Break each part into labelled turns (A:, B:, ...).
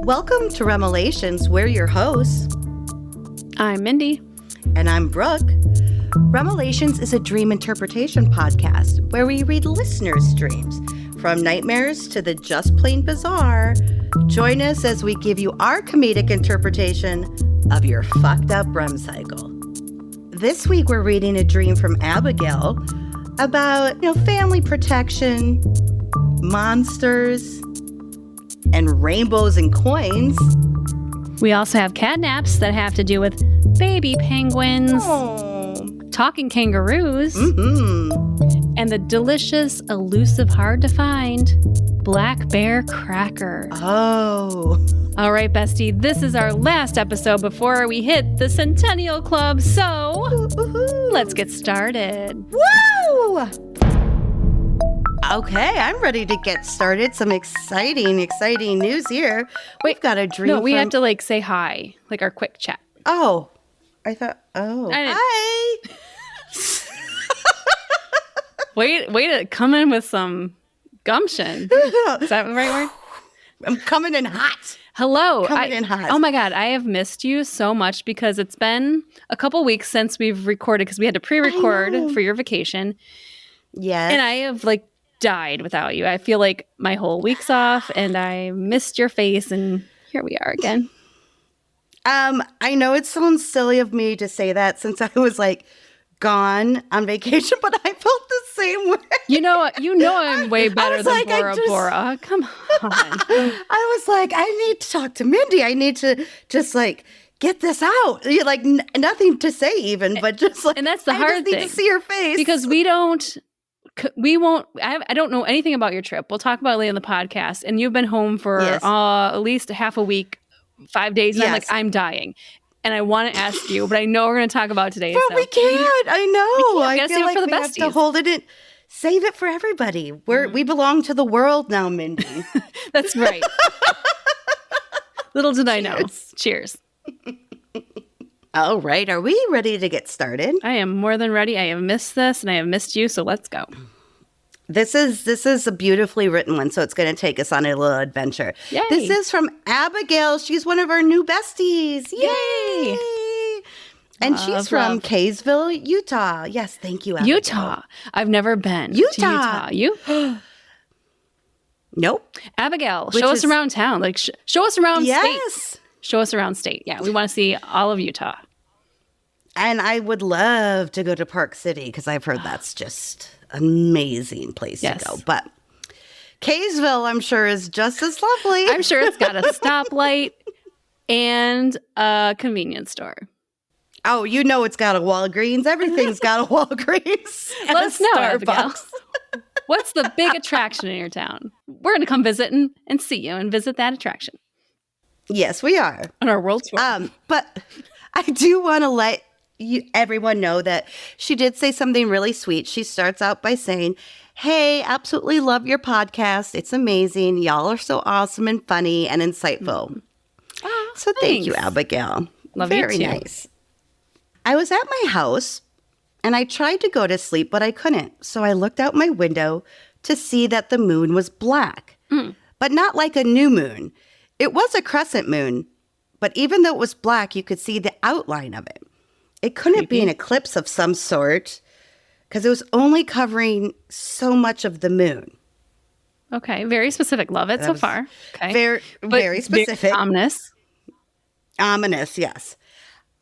A: Welcome to REMelations. We're your hosts.
B: I'm Mindy.
A: And I'm Brooke. REMelations is a dream interpretation podcast where we read listeners' dreams, from nightmares to the just plain bizarre. Join us as we give you our comedic interpretation of your fucked up REM cycle. This week we're reading a dream from Abigail about, family protection, monsters, and rainbows and coins.
B: We also have catnaps that have to do with baby penguins, talking kangaroos, and the delicious, elusive, hard to find black bear cracker.
A: Oh.
B: All right, bestie, this is our last episode before we hit the Centennial Club, so let's get started.
A: Woo! Okay, I'm ready to get started. Some exciting news here. We've got a dream.
B: No, we have to say hi, like our quick chat.
A: Oh, I thought. Oh, hi.
B: Way to come in with some gumption. Is that the right word?
A: I'm coming in hot.
B: Hello.
A: Coming in hot.
B: Oh my God, I have missed you so much because it's been a couple weeks since we've recorded because we had to pre-record for your vacation.
A: Yes.
B: And I have died without you. I feel like my whole week's off and I missed your face and here we are again.
A: I know it sounds silly of me to say that since I was gone on vacation, but I felt the same way.
B: You know I'm way better than Bora Bora. Come on.
A: I was like, I need to talk to Mindy. I need to just get this out. Nothing to say even, but just
B: and that's the hard thing.
A: I just need to see your face.
B: Because we won't, I don't know anything about your trip. We'll talk about it later in the podcast. And you've been home for at least half a week, 5 days. And I'm dying. And I want to ask you, but I know we're going to talk about it today.
A: But we can't. I know.
B: I feel like
A: we have to hold it in. Save it for everybody. We belong to the world now, Mindy.
B: That's right. Little did I know. Cheers.
A: All right. Are we ready to get started?
B: I am more than ready. I have missed this and I have missed you. So let's go.
A: This is a beautifully written one, so it's going to take us on a little adventure.
B: Yay.
A: This is from Abigail. She's one of our new besties. Yay! And she's from Kaysville, Utah. Yes, thank you, Abigail.
B: Utah. I've never been to Utah. You?
A: Nope.
B: Abigail, show us around town. Show us around
A: yes.
B: state. Show us around state. Yeah, we want to see all of Utah.
A: And I would love to go to Park City because I've heard that's just amazing place to go. But Kaysville, I'm sure, is just as lovely.
B: I'm sure it's got a stoplight and a convenience store.
A: Oh, it's got a Walgreens. Everything's got a Walgreens.
B: Let us know, Abigail. What's the big attraction in your town? We're going to come visit and see you and visit that attraction.
A: Yes, we are.
B: On our world tour.
A: But I do want to let everyone know that she did say something really sweet. She starts out by saying, "Hey, absolutely love your podcast. It's amazing. Y'all are so awesome and funny and insightful."
B: Oh,
A: so thank you, Abigail.
B: Love
A: Very
B: you too.
A: nice. I was at my house and I tried to go to sleep, but I couldn't. So I looked out my window to see that the moon was black, but not like a new moon. It was a crescent moon, but even though it was black, you could see the outline of it. It couldn't be an eclipse of some sort because it was only covering so much of the moon.
B: Okay, very specific. Love it so far. Okay,
A: very specific.
B: Very ominous.
A: Ominous, yes.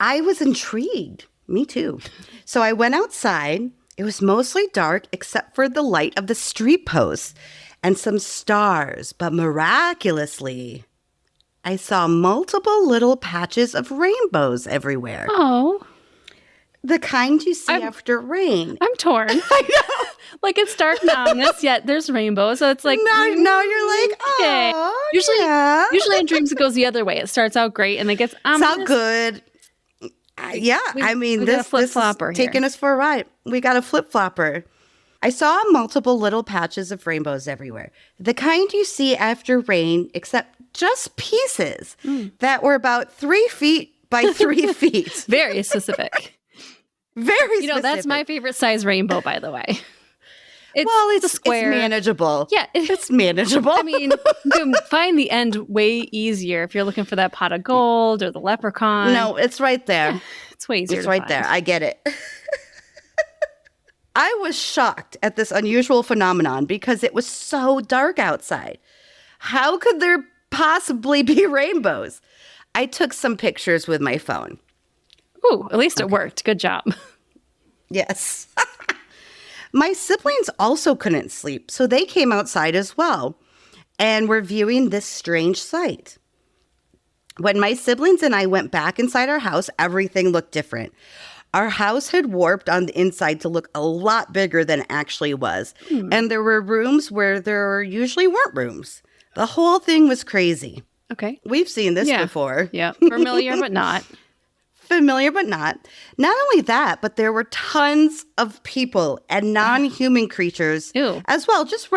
A: I was intrigued. Me too. So I went outside. It was mostly dark except for the light of the street posts and some stars, but miraculously, I saw multiple little patches of rainbows everywhere.
B: Oh.
A: The kind you see after rain.
B: I'm torn.
A: I know.
B: It's dark and ominous, yet there's rainbows. So it's
A: now you're like,
B: okay.
A: Oh,
B: Usually in dreams it goes the other way. It starts out great and it gets ominous.
A: It's all good. This is taking us for a ride. We got a flip-flopper. I saw multiple little patches of rainbows everywhere. The kind you see after rain, except just pieces that were about 3 feet by 3 feet.
B: Very specific.
A: Very specific.
B: That's my favorite size rainbow, by the way. It's a square.
A: It's manageable.
B: Yeah.
A: It's manageable.
B: I mean, you can find the end way easier if you're looking for that pot of gold or the leprechaun.
A: No, it's right there.
B: Yeah, it's way easier
A: It's
B: to
A: right
B: find.
A: there. I get it. I was shocked at this unusual phenomenon because it was so dark outside. How could there possibly be rainbows? I took some pictures with my phone.
B: Ooh, at least it worked. Good job.
A: Yes. My siblings also couldn't sleep, so they came outside as well and were viewing this strange sight. When my siblings and I went back inside our house, everything looked different. Our house had warped on the inside to look a lot bigger than it actually was. And there were rooms where there usually weren't rooms. The whole thing was crazy.
B: Okay.
A: We've seen this before.
B: Yeah. Familiar, but not.
A: Familiar, but not. Not only that, but there were tons of people and non-human creatures as well, just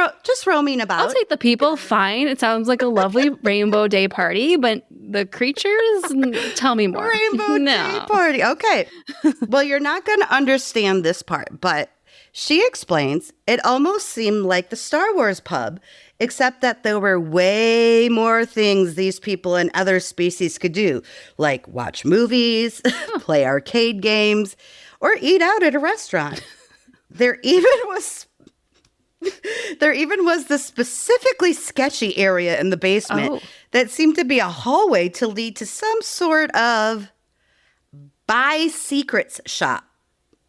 A: roaming about.
B: I'll take the people. Fine. It sounds like a lovely rainbow day party, but the creatures, tell me more.
A: Rainbow day party. Okay. Well, you're not going to understand this part, but she explains it almost seemed like the Star Wars pub, except that there were way more things these people and other species could do, like watch movies, play arcade games, or eat out at a restaurant. There even was the specifically sketchy area in the basement that seemed to be a hallway to lead to some sort of buy secrets shop.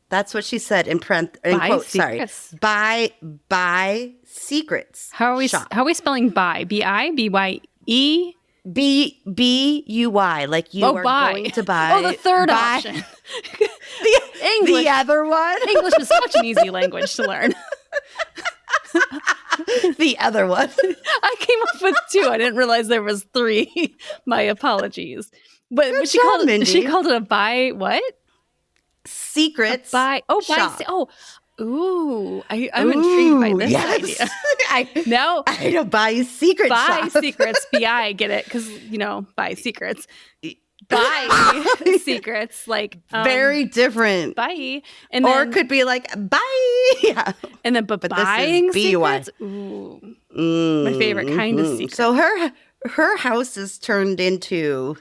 A: That's what she said in quotes.
B: Secrets.
A: Sorry. Buy secrets.
B: How are we spelling buy? B-I? B-Y-E?
A: B-U-Y. Like you are
B: buy.
A: going to buy.
B: Oh, the third option. English.
A: The other one.
B: English is such an easy language to learn.
A: The other one.
B: I came up with 2. I didn't realize there was 3. My apologies. But she called it a buy what?
A: Secrets.
B: Buy. Oh,
A: shop.
B: Ooh, I'm intrigued by this idea.
A: I know, buy secrets.
B: Buy secrets. B-I, get it? Because, buy secrets. Buy secrets, like
A: very different.
B: Buy,
A: or it could be like buy. Yeah.
B: And then, but buying secrets. Ooh, my favorite kind of secret.
A: So her house is turned into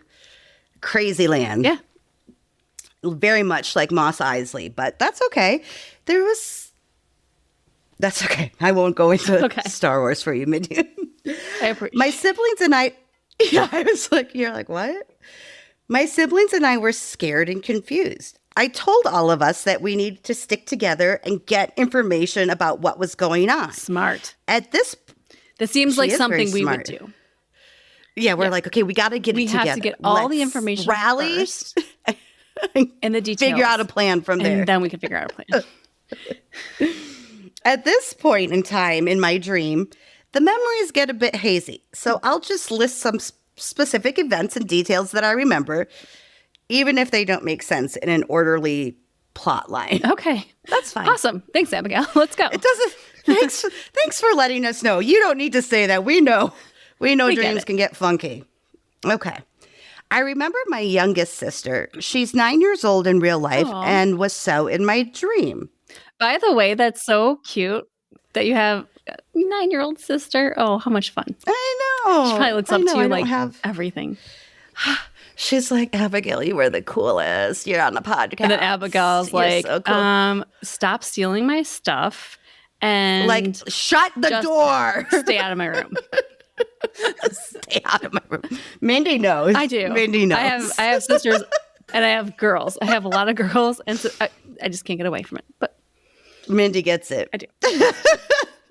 A: crazy land.
B: Yeah.
A: Very much like Mos Eisley, but that's okay. That's okay. I won't go into Star Wars for you, Mindy.
B: I appreciate
A: my siblings and I. Yeah, I was like, you're like, what? My siblings and I were scared and confused. I told all of us that we needed to stick together and get information about what was going on.
B: Smart.
A: That
B: seems like something we would do.
A: Yeah, we're like, okay, we got to get it together.
B: We have to get all the information first. And the details.
A: Figure out a plan from there.
B: And then we can figure out a plan.
A: At this point in time in my dream, the memories get a bit hazy. So I'll just list some specific events and details that I remember, even if they don't make sense in an orderly plot line.
B: Okay.
A: That's fine.
B: Awesome. Thanks, Abigail. Let's go.
A: It doesn't. Thanks for letting us know. You don't need to say that. We know dreams can get funky. Okay. I remember my youngest sister. She's 9 years old in real life and was so in my dream.
B: By the way, that's so cute that you have a 9-year-old sister. Oh, how much fun.
A: I know.
B: She probably looks up to you like everything.
A: She's like, Abigail, you were the coolest. You're on the podcast.
B: And then Abigail's like,
A: so cool.
B: Stop stealing my stuff and
A: like, shut the door.
B: Stay out of my room.
A: Stay out of my room. Mindy knows.
B: I do.
A: Mindy knows.
B: I have sisters and I have girls. I have a lot of girls, and so I just can't get away from it. But
A: Mindy gets it.
B: I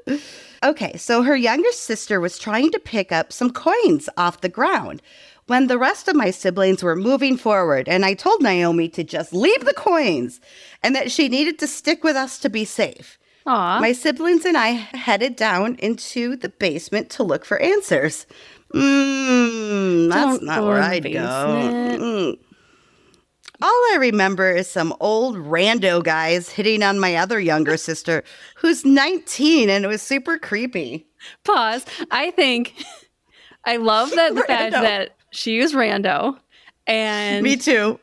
B: do.
A: Okay, so her younger sister was trying to pick up some coins off the ground when the rest of my siblings were moving forward, and I told Naomi to just leave the coins and that she needed to stick with us to be safe.
B: Aww.
A: My siblings and I headed down into the basement to look for answers. That's not where I'd go. All I remember is some old rando guys hitting on my other younger sister, who's 19, and it was super creepy.
B: Pause. I love that the fact that she is rando. And
A: me too.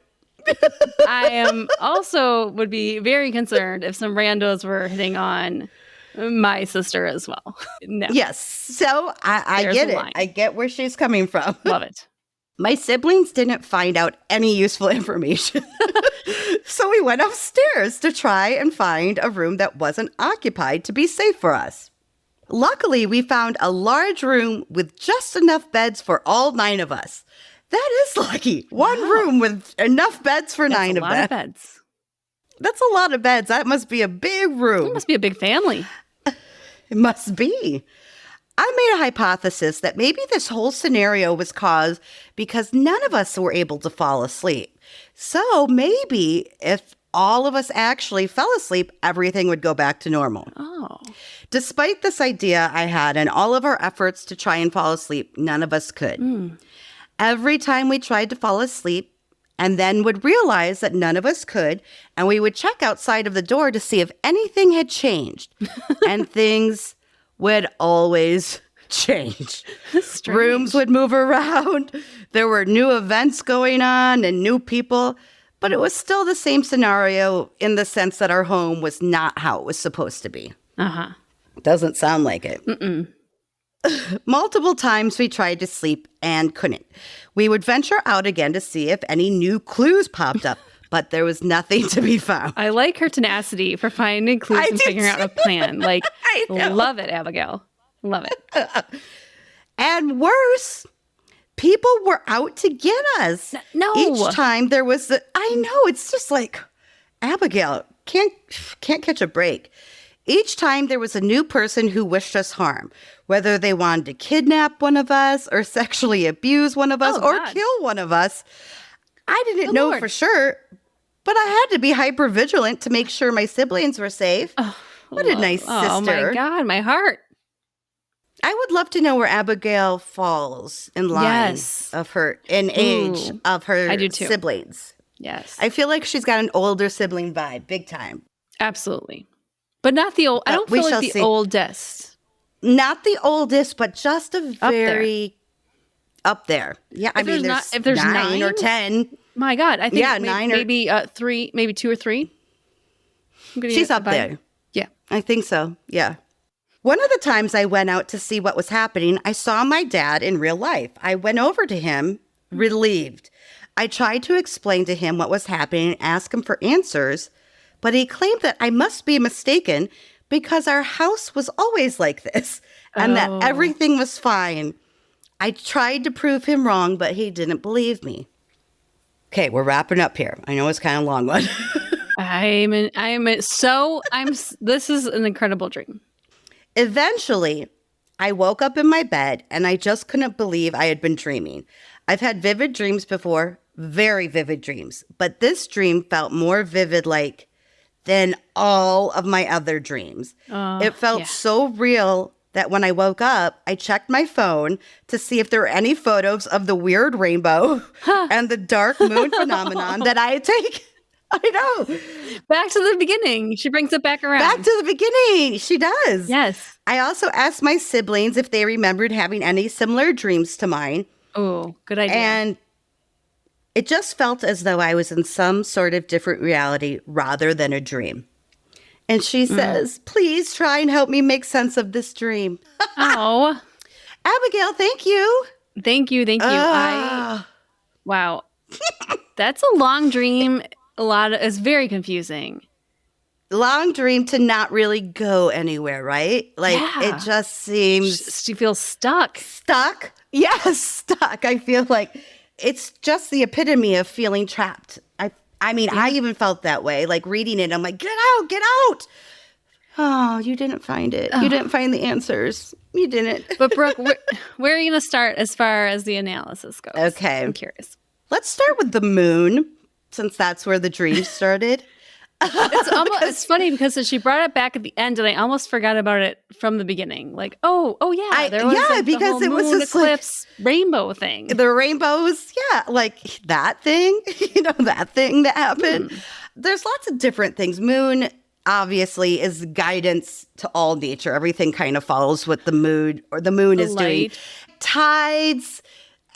B: I am also would be very concerned if some randos were hitting on My sister as well. No.
A: Yes. So I
B: There's
A: get
B: a
A: it.
B: line.
A: I get where she's coming from.
B: Love it.
A: My siblings didn't find out any useful information. So we went upstairs to try and find a room that wasn't occupied to be safe for us. Luckily, we found a large room with just enough beds for all 9 of us. That is lucky. One room with enough beds for 9 of them.
B: That's a lot of beds.
A: That's a lot of beds. That must be a big room.
B: It must be a big family.
A: It must be. I made a hypothesis that maybe this whole scenario was caused because none of us were able to fall asleep. So maybe if all of us actually fell asleep, everything would go back to normal.
B: Oh.
A: Despite this idea I had and all of our efforts to try and fall asleep, none of us could. Every time we tried to fall asleep and then would realize that none of us could, and we would check outside of the door to see if anything had changed. And things would always change.
B: Strange.
A: Rooms would move around. There were new events going on and new people. But it was still the same scenario in the sense that our home was not how it was supposed to be.
B: Uh-huh.
A: Doesn't sound like it. Multiple times we tried to sleep and couldn't. We would venture out again to see if any new clues popped up, but there was nothing to be found.
B: I like her tenacity for finding clues and figuring out a plan. Like, love it, Abigail. Love it.
A: And worse, people were out to get us.
B: No.
A: Each time there was I know, it's just like, Abigail can't catch a break. Each time there was a new person who wished us harm, whether they wanted to kidnap one of us or sexually abuse one of us or kill one of us. I didn't know for sure, but I had to be hyper vigilant to make sure my siblings were safe. What a nice sister.
B: Oh my God, my heart.
A: I would love to know where Abigail falls in line of her, in age of her
B: I do too.
A: siblings.
B: Yes.
A: I feel like she's got an older sibling vibe, big time.
B: Absolutely. But not the old, I don't feel like the oldest.
A: Not the oldest, but just a very up there. Yeah, I mean, if there's 9 or 10.
B: My God, I think
A: maybe
B: 3, maybe 2 or 3.
A: She's up there.
B: Yeah.
A: I think so, yeah. One of the times I went out to see what was happening, I saw my dad in real life. I went over to him, relieved. I tried to explain to him what was happening and ask him for answers, but he claimed that I must be mistaken because our house was always like this and that everything was fine. I tried to prove him wrong, but he didn't believe me. Okay, we're wrapping up here. I know it's kind of a long one.
B: This is an incredible dream.
A: Eventually, I woke up in my bed and I just couldn't believe I had been dreaming. I've had vivid dreams before, very vivid dreams, but this dream felt more vivid than all of my other dreams. It felt so real that when I woke up, I checked my phone to see if there were any photos of the weird rainbow and the dark moon phenomenon that I had taken. I know.
B: Back to the beginning. She brings it back around.
A: Back to the beginning. She does.
B: Yes.
A: I also asked my siblings if they remembered having any similar dreams to mine.
B: Oh, good idea.
A: And it just felt as though I was in some sort of different reality rather than a dream. And she says, please try and help me make sense of this dream.
B: Oh.
A: Abigail, thank you.
B: Thank you. Wow. That's a long dream. It's very confusing.
A: Long dream to not really go anywhere, right? It just seems...
B: She feels stuck.
A: Stuck? Yes, stuck. I feel like it's just the epitome of feeling trapped. I mean, I even felt that way. Reading it, I'm like, get out. Oh, you didn't find it. You didn't find the answers. You didn't.
B: But Brooke, where are you going to start as far as the analysis goes?
A: Okay.
B: I'm curious.
A: Let's start with the moon, since that's where the dream started.
B: It's funny because she brought it back at the end, and I almost forgot about it from the beginning. There was
A: because
B: the whole
A: it was
B: moon
A: this
B: eclipse rainbow thing.
A: The rainbows, that thing, that thing that happened. There's lots of different things. Moon obviously is guidance to all nature. Everything kind of follows what the moon is doing. Tides.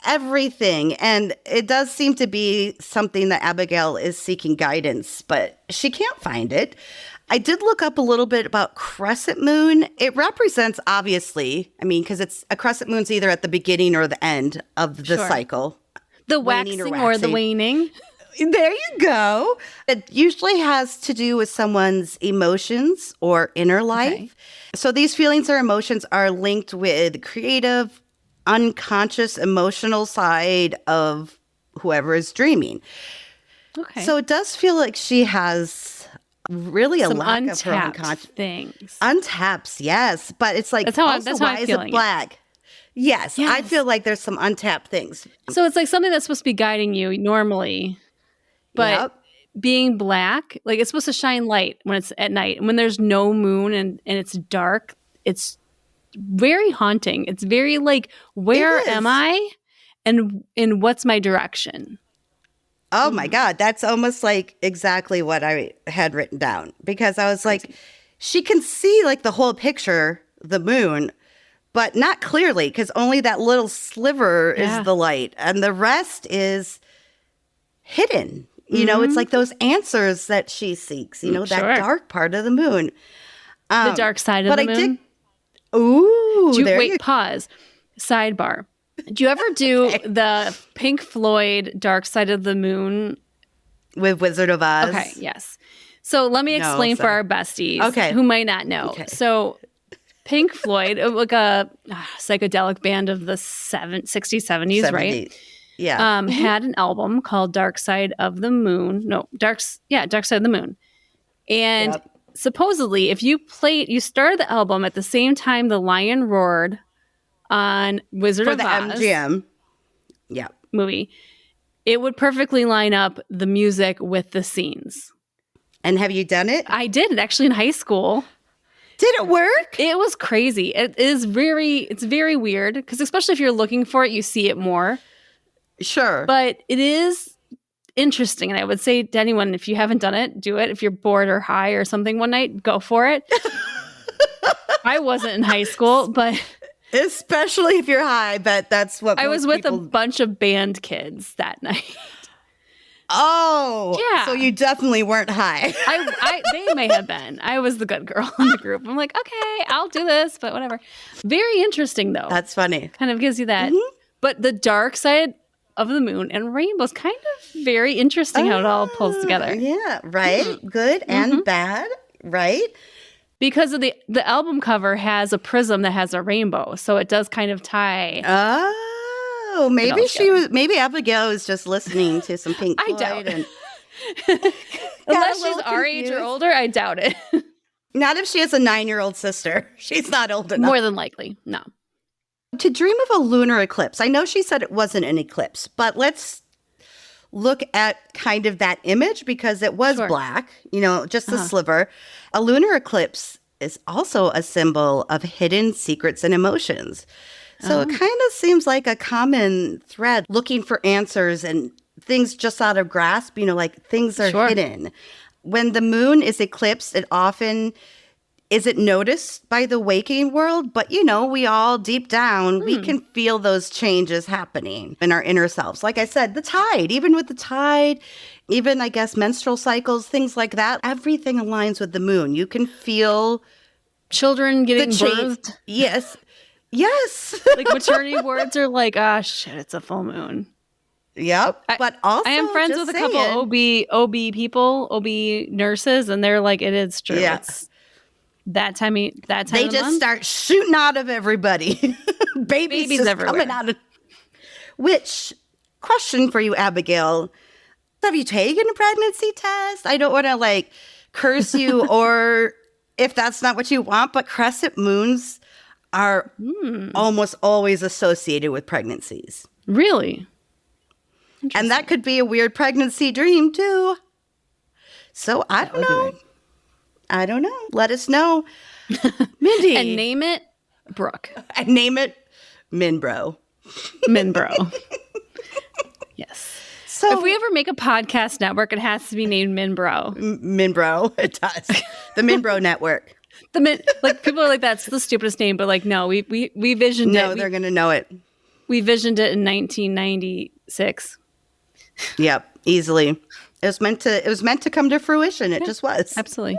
A: Everything. And it does seem to be something that Abigail is seeking guidance, but she can't find it. I did look up a little bit about crescent moon. It represents, obviously, because it's a crescent moon's either at the beginning or the end of the cycle.
B: The waxing or the waning.
A: There you go. It usually has to do with someone's emotions or inner life. Okay. So these feelings or emotions are linked with creative, unconscious, emotional side of whoever is dreaming. Okay. So it does feel like she has really a lack of her unconscious
B: things.
A: Untaps, yes. But it's like, why is it black? Yes, I feel like there's some untapped things.
B: So it's like something that's supposed to be guiding you normally, but being black, like it's supposed to shine light when it's at night. And when there's no moon and it's dark, it's very haunting. It's very like, where am I? And what's my direction?
A: Oh my God, that's almost like exactly what I had written down. Because I was like, she can see like the whole picture, the moon, but not clearly, because only that little sliver is the light. And the rest is hidden. You know, it's like those answers that she seeks, that dark part of the moon.
B: The dark side of the moon. Pause. Sidebar. Do you ever do the Pink Floyd Dark Side of the Moon?
A: With Wizard of Oz?
B: Okay, yes. So let me explain for our besties who might not know. Okay. So Pink Floyd, like a psychedelic band of the 60s, 70s, right?
A: Yeah.
B: Had an album called Dark Side of the Moon. No, Dark Side of the Moon. And supposedly, if you started the album at the same time the lion roared on Wizard of Oz.
A: For the MGM. Yeah.
B: Movie, it would perfectly line up the music with the scenes.
A: And have you done it?
B: I did, actually, in high school.
A: Did it work?
B: It was crazy. It's very weird, because especially if you're looking for it, you see it more.
A: Sure.
B: But it is interesting. And I would say to anyone, if you haven't done it, do it. If you're bored or high or something one night, go for it. I wasn't in high school, but...
A: Especially if you're high, but that's what
B: I was with a bunch of band kids that night.
A: Oh, yeah. So you definitely weren't high.
B: They may have been. I was the good girl in the group. I'm like, okay, I'll do this, but whatever. Very interesting, though.
A: That's funny.
B: Kind of gives you that. Mm-hmm. But the dark side of the moon and rainbows, kind of very interesting how it all pulls together.
A: Yeah, right. Mm-hmm. Good and bad, right?
B: Because of the album cover has a prism that has a rainbow, so it does kind of tie.
A: Oh, maybe Abigail was just listening to some Pink Floyd.
B: I doubt it. Unless she's our age or older, I doubt it.
A: Not if she has a 9-year-old sister. She's not old enough.
B: More than likely, no.
A: To dream of a lunar eclipse. I know she said it wasn't an eclipse, but let's look at kind of that image, because it was black, just a sliver. A lunar eclipse is also a symbol of hidden secrets and emotions. So it kind of seems like a common thread, looking for answers and things just out of grasp, like things are hidden. When the moon is eclipsed, it often isn't noticed by the waking world, but we all deep down, we can feel those changes happening in our inner selves. Like I said, the tide, even with the tide, even I guess menstrual cycles, things like that, everything aligns with the moon. You can feel
B: children getting birthed.
A: Yes.
B: Like maternity wards are like, shit, it's a full moon.
A: Yep. But also,
B: I am friends with a couple OB people, OB nurses, and they're like, it is true.
A: Yeah.
B: It's that time
A: they
B: of the
A: just
B: month.
A: Start shooting out of everybody. Babies just
B: everywhere.
A: Coming out of. Which, question for you, Abigail, have you taken a pregnancy test? I don't want to curse you or if that's not what you want, but crescent moons are almost always associated with pregnancies.
B: Really?
A: And that could be a weird pregnancy dream too. So I don't know. Let us know. Mindy.
B: And name it Brooke.
A: And name it Minbro.
B: Minbro. Yes. So if we ever make a podcast network, it has to be named Minbro.
A: Minbro. It does. The Minbro Network.
B: People are like, that's the stupidest name, but no, we visioned it.
A: No, they're going to know it.
B: We visioned it in 1996.
A: Yep, easily. It was meant to come to fruition. It just was.
B: Absolutely.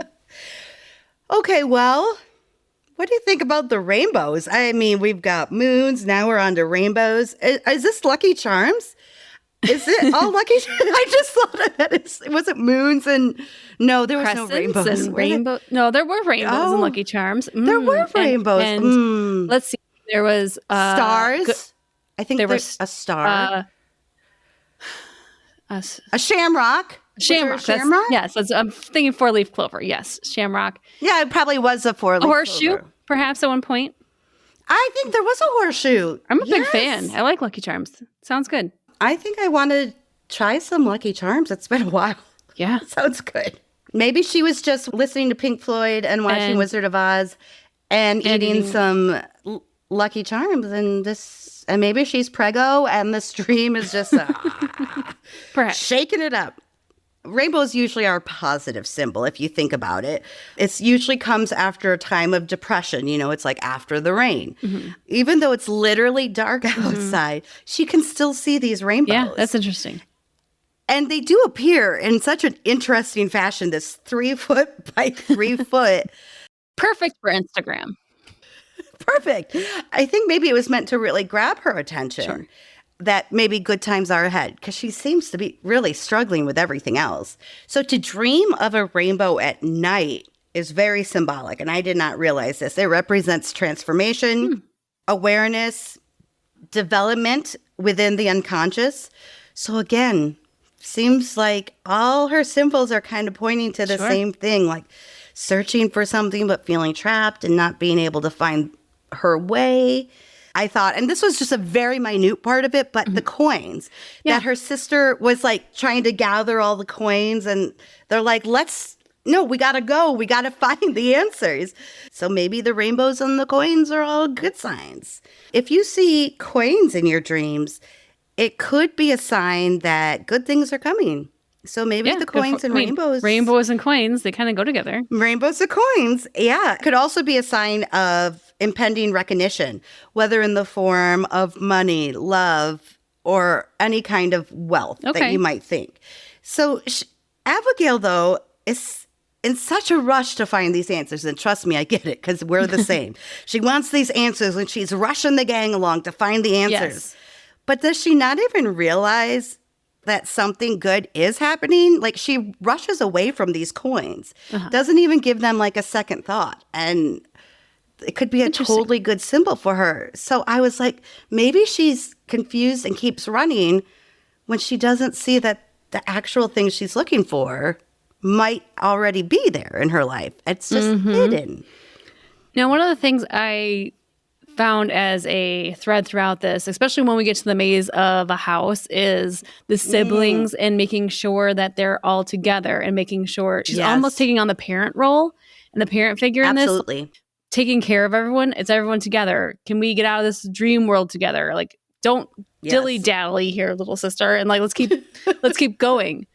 A: Okay, well, what do you think about the rainbows? I mean, we've got moons. Now we're on to rainbows. Is this Lucky Charms? Is it all Lucky? I just thought of it. Was it moons and no? There was
B: Crescents
A: no rainbows.
B: and rainbow. No, there were rainbows and Lucky Charms.
A: There were rainbows.
B: And let's see. There was
A: stars. I think there's a star. A shamrock.
B: Shamrock. Yes, I'm thinking 4-leaf clover. Yes, shamrock.
A: Yeah, it probably was a 4-leaf
B: horseshoe,
A: clover.
B: Perhaps at one point.
A: I think there was a horseshoe.
B: I'm a big fan. I like Lucky Charms. Sounds good.
A: I think I want to try some Lucky Charms. It's been a while.
B: Yeah.
A: Sounds good. Maybe she was just listening to Pink Floyd and watching Wizard of Oz and eating some Lucky Charms. And maybe she's preggo and the stream is just
B: perhaps
A: shaking it up. Rainbows usually are a positive symbol if you think about it. It usually comes after a time of depression. You know, it's like after the rain. Mm-hmm. Even though it's literally dark outside, she can still see these rainbows.
B: Yeah, that's interesting.
A: And they do appear in such an interesting fashion, this 3 foot by 3 foot.
B: Perfect for Instagram.
A: Perfect. I think maybe it was meant to really grab her attention.
B: Sure.
A: That maybe good times are ahead because she seems to be really struggling with everything else. So to dream of a rainbow at night is very symbolic. And I did not realize this. It represents transformation, awareness, development within the unconscious. So again, seems like all her symbols are kind of pointing to the same thing, like searching for something but feeling trapped and not being able to find her way. I thought, and this was just a very minute part of it, but the coins that her sister was like trying to gather all the coins and they're like, we got to go. We got to find the answers. So maybe the rainbows and the coins are all good signs. If you see coins in your dreams, it could be a sign that good things are coming. So maybe the coins and rainbows.
B: Rainbows and coins, they kind of go together.
A: Rainbows and coins. Yeah. Could also be a sign of impending recognition, whether in the form of money, love, or any kind of wealth that you might think. So Abigail, though, is in such a rush to find these answers. And trust me, I get it because we're the same. She wants these answers and she's rushing the gang along to find the answers. Yes. But does she not even realize that something good is happening? Like she rushes away from these coins, doesn't even give them like a second thought. And it could be a totally good symbol for her. So I was like, maybe she's confused and keeps running when she doesn't see that the actual thing she's looking for might already be there in her life. It's just hidden.
B: Now, one of the things I found as a thread throughout this, especially when we get to the maze of a house, is the siblings and making sure that they're all together and making sure she's almost taking on the parent role and the parent figure in this.
A: Absolutely.
B: Taking care of everyone. It's everyone together. Can we get out of this dream world together? Like, don't dilly dally here, little sister. And like, let's keep going.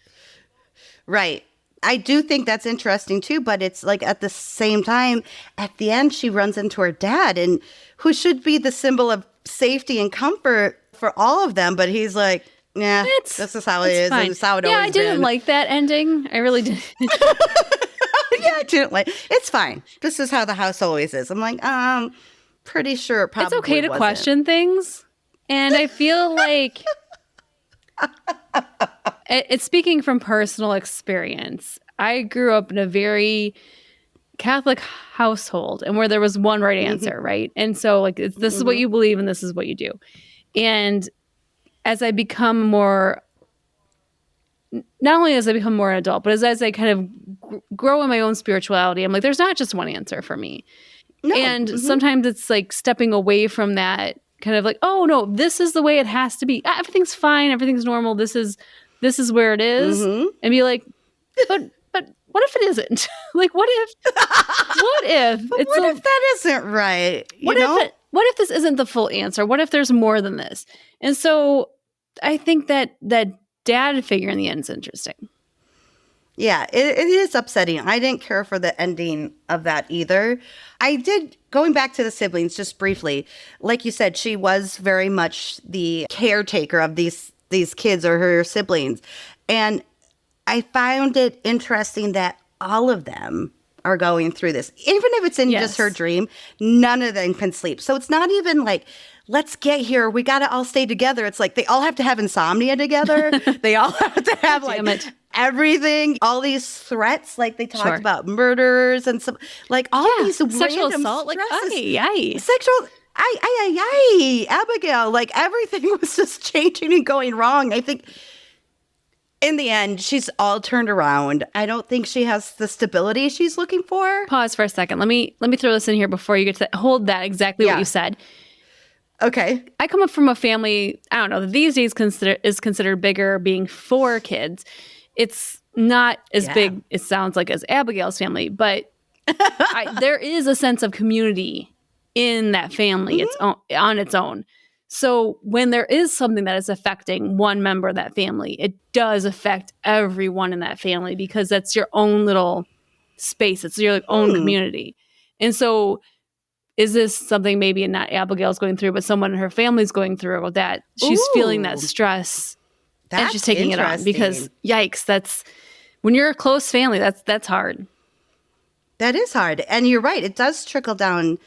A: Right. I do think that's interesting too, but it's like at the same time, at the end, she runs into her dad, and who should be the symbol of safety and comfort for all of them. But he's like, yeah, this is how it is.
B: Fine.
A: And it's how it always
B: I didn't
A: been.
B: like that ending. I really didn't.
A: Yeah, I didn't like. It's fine. This is how the house always is. I'm like, pretty sure it probably
B: it's okay to
A: wasn't.
B: question things, and I feel like it's speaking from personal experience. I grew up in a very Catholic household, and where there was one right answer, right? And so, like, this is what you believe, and this is what you do. And as I become more, not only as I become more an adult, but as I kind of grow in my own spirituality, I'm like, there's not just one answer for me.
A: No.
B: And sometimes it's like stepping away from that, kind of like, oh no, this is the way it has to be. Everything's fine. Everything's normal. This is where it is. And be like, but what if it isn't? Like, what if
A: that isn't right?
B: What if this isn't the full answer? What if there's more than this? And so I think that dad figure in the end is interesting.
A: Yeah, it is upsetting. I didn't care for the ending of that either. I did, going back to the siblings just briefly, like you said, she was very much the caretaker of these kids or her siblings. And I found it interesting that all of them are going through this. Even if it's in just her dream, none of them can sleep. So it's not even like, let's get here. We got to all stay together. It's like they all have to have insomnia together. They all have to have like everything, all these threats. Like they talked about murderers and some, like all these
B: sexual
A: random
B: assault.
A: stresses.
B: Like,
A: sexual. Abigail. Like everything was just changing and going wrong. I think in the end, she's all turned around. I don't think she has the stability she's looking for.
B: Pause for a second. Let me throw this in here before you get to hold that exactly what you said.
A: Okay.
B: I come up from a family, I don't know, these days is considered bigger, being 4 kids. It's not as big, it sounds like, as Abigail's family, but there is a sense of community in that family on its own. So when there is something that is affecting one member of that family, it does affect everyone in that family because that's your own little space. It's your own community. And so is this something maybe not Abigail's going through, but someone in her family's going through, that she's feeling that stress and she's taking it on? Because yikes, that's when you're a close family, that's hard.
A: That is hard. And you're right. It does trickle down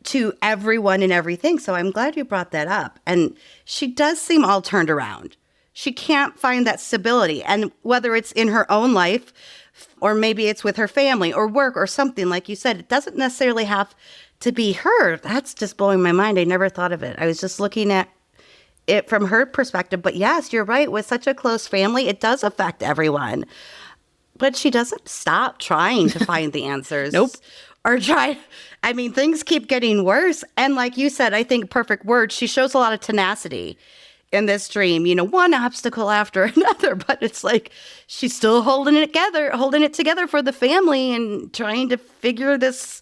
A: to everyone and everything. So I'm glad you brought that up. And she does seem all turned around. She can't find that stability. And whether it's in her own life or maybe it's with her family or work or something, like you said, it doesn't necessarily have to be her. That's just blowing my mind. I never thought of it. I was just looking at it from her perspective. But yes, you're right. With such a close family, it does affect everyone. But she doesn't stop trying to find the answers.
B: Nope.
A: Or try. I mean, things keep getting worse. And like you said, I think perfect word, she shows a lot of tenacity in this dream, one obstacle after another, but it's like she's still holding it together for the family and trying to figure this.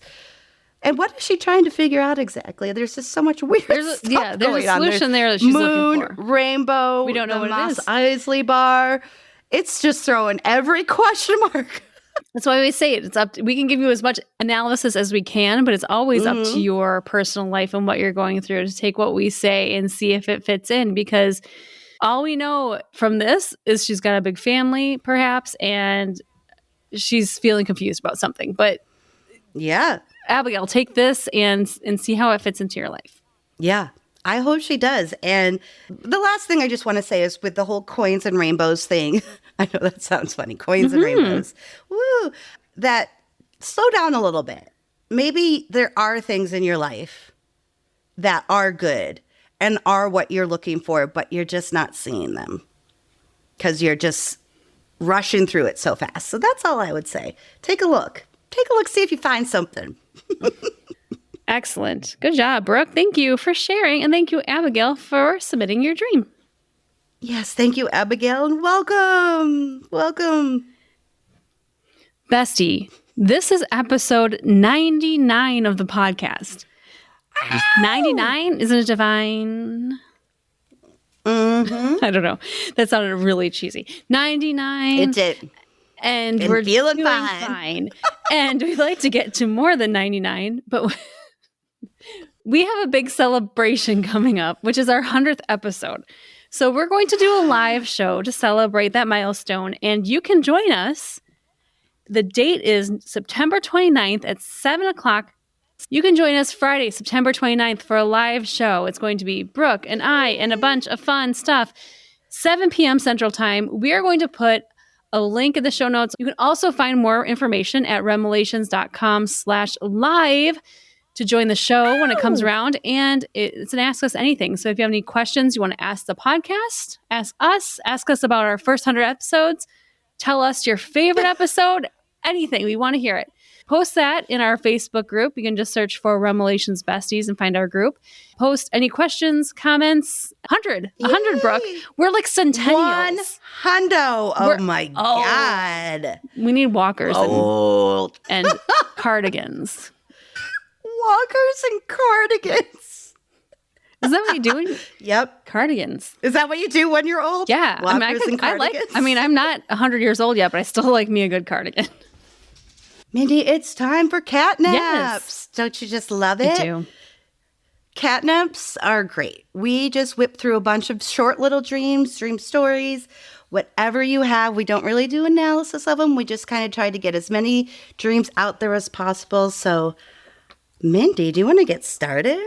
A: And what is she trying to figure out exactly? There's just so much weird stuff
B: there's
A: going
B: a solution there that she's looking for.
A: Moon, rainbow,
B: we don't know what it is.
A: Eisley bar. It's just throwing every question mark.
B: That's why we say it. It's up we can give you as much analysis as we can, but it's always up to your personal life and what you're going through to take what we say and see if it fits in, because all we know from this is she's got a big family, perhaps, and she's feeling confused about something. But
A: yeah,
B: Abigail, take this and see how it fits into your life.
A: Yeah, I hope she does. And the last thing I just want to say is with the whole coins and rainbows thing. I know that sounds funny. Coins and rainbows. Woo! That slow down a little bit. Maybe there are things in your life that are good and are what you're looking for, but you're just not seeing them because you're just rushing through it so fast. So that's all I would say. Take a look. See if you find something.
B: Excellent. Good job, Brooke. Thank you for sharing. And thank you, Abigail, for submitting your dream.
A: Yes, thank you, Abigail, and welcome. Welcome.
B: Bestie, this is episode 99 of the podcast. 99? Isn't it divine?
A: Mm-hmm.
B: I don't know. That sounded really cheesy. 99.
A: It did.
B: And we're
A: feeling
B: doing
A: fine.
B: And we'd like to get to more than 99, but we have a big celebration coming up, which is our 100th episode. So we're going to do a live show to celebrate that milestone, and you can join us. The date is September 29th at 7 o'clock. You can join us Friday, September 29th for a live show. It's going to be Brooke and I and a bunch of fun stuff. 7 p.m. Central Time. We are going to put a link in the show notes. You can also find more information at REMelations.com/live to join the show when it comes around. And it's an Ask Us Anything. So if you have any questions you want to ask the podcast, ask us about our first 100 episodes, tell us your favorite episode, anything. We want to hear it. Post that in our Facebook group. You can just search for REMelations Besties and find our group. Post any questions, comments. 100, Brooke. We're like centennials.
A: 100. Oh my God.
B: We need walkers and cardigans.
A: Walkers and cardigans.
B: Is that what you do?
A: Yep.
B: Cardigans.
A: Is that what you do when you're old?
B: Yeah.
A: Walkers and cardigans?
B: I'm not 100 years old yet, but I still like me a good cardigan.
A: Mindy, it's time for cat naps.
B: Yes.
A: Don't you just love it?
B: I do.
A: Catnaps are great. We just whip through a bunch of short little dreams, dream stories, whatever you have. We don't really do analysis of them. We just kind of try to get as many dreams out there as possible. So, Mindy, do you want to get started?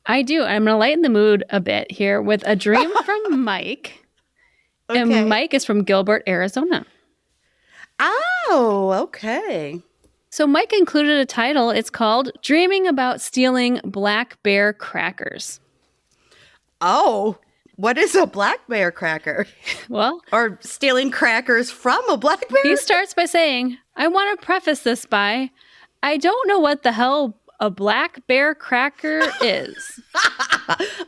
B: I do. I'm going to lighten the mood a bit here with a dream from Mike. Okay. And Mike is from Gilbert, Arizona.
A: Oh, okay.
B: So Mike included a title. It's called Dreaming About Stealing Black Bear Crackers.
A: Oh, what is a black bear cracker?
B: Well,
A: or stealing crackers from a black bear?
B: He starts by saying, I want to preface this by, I don't know what the hell a black bear cracker is.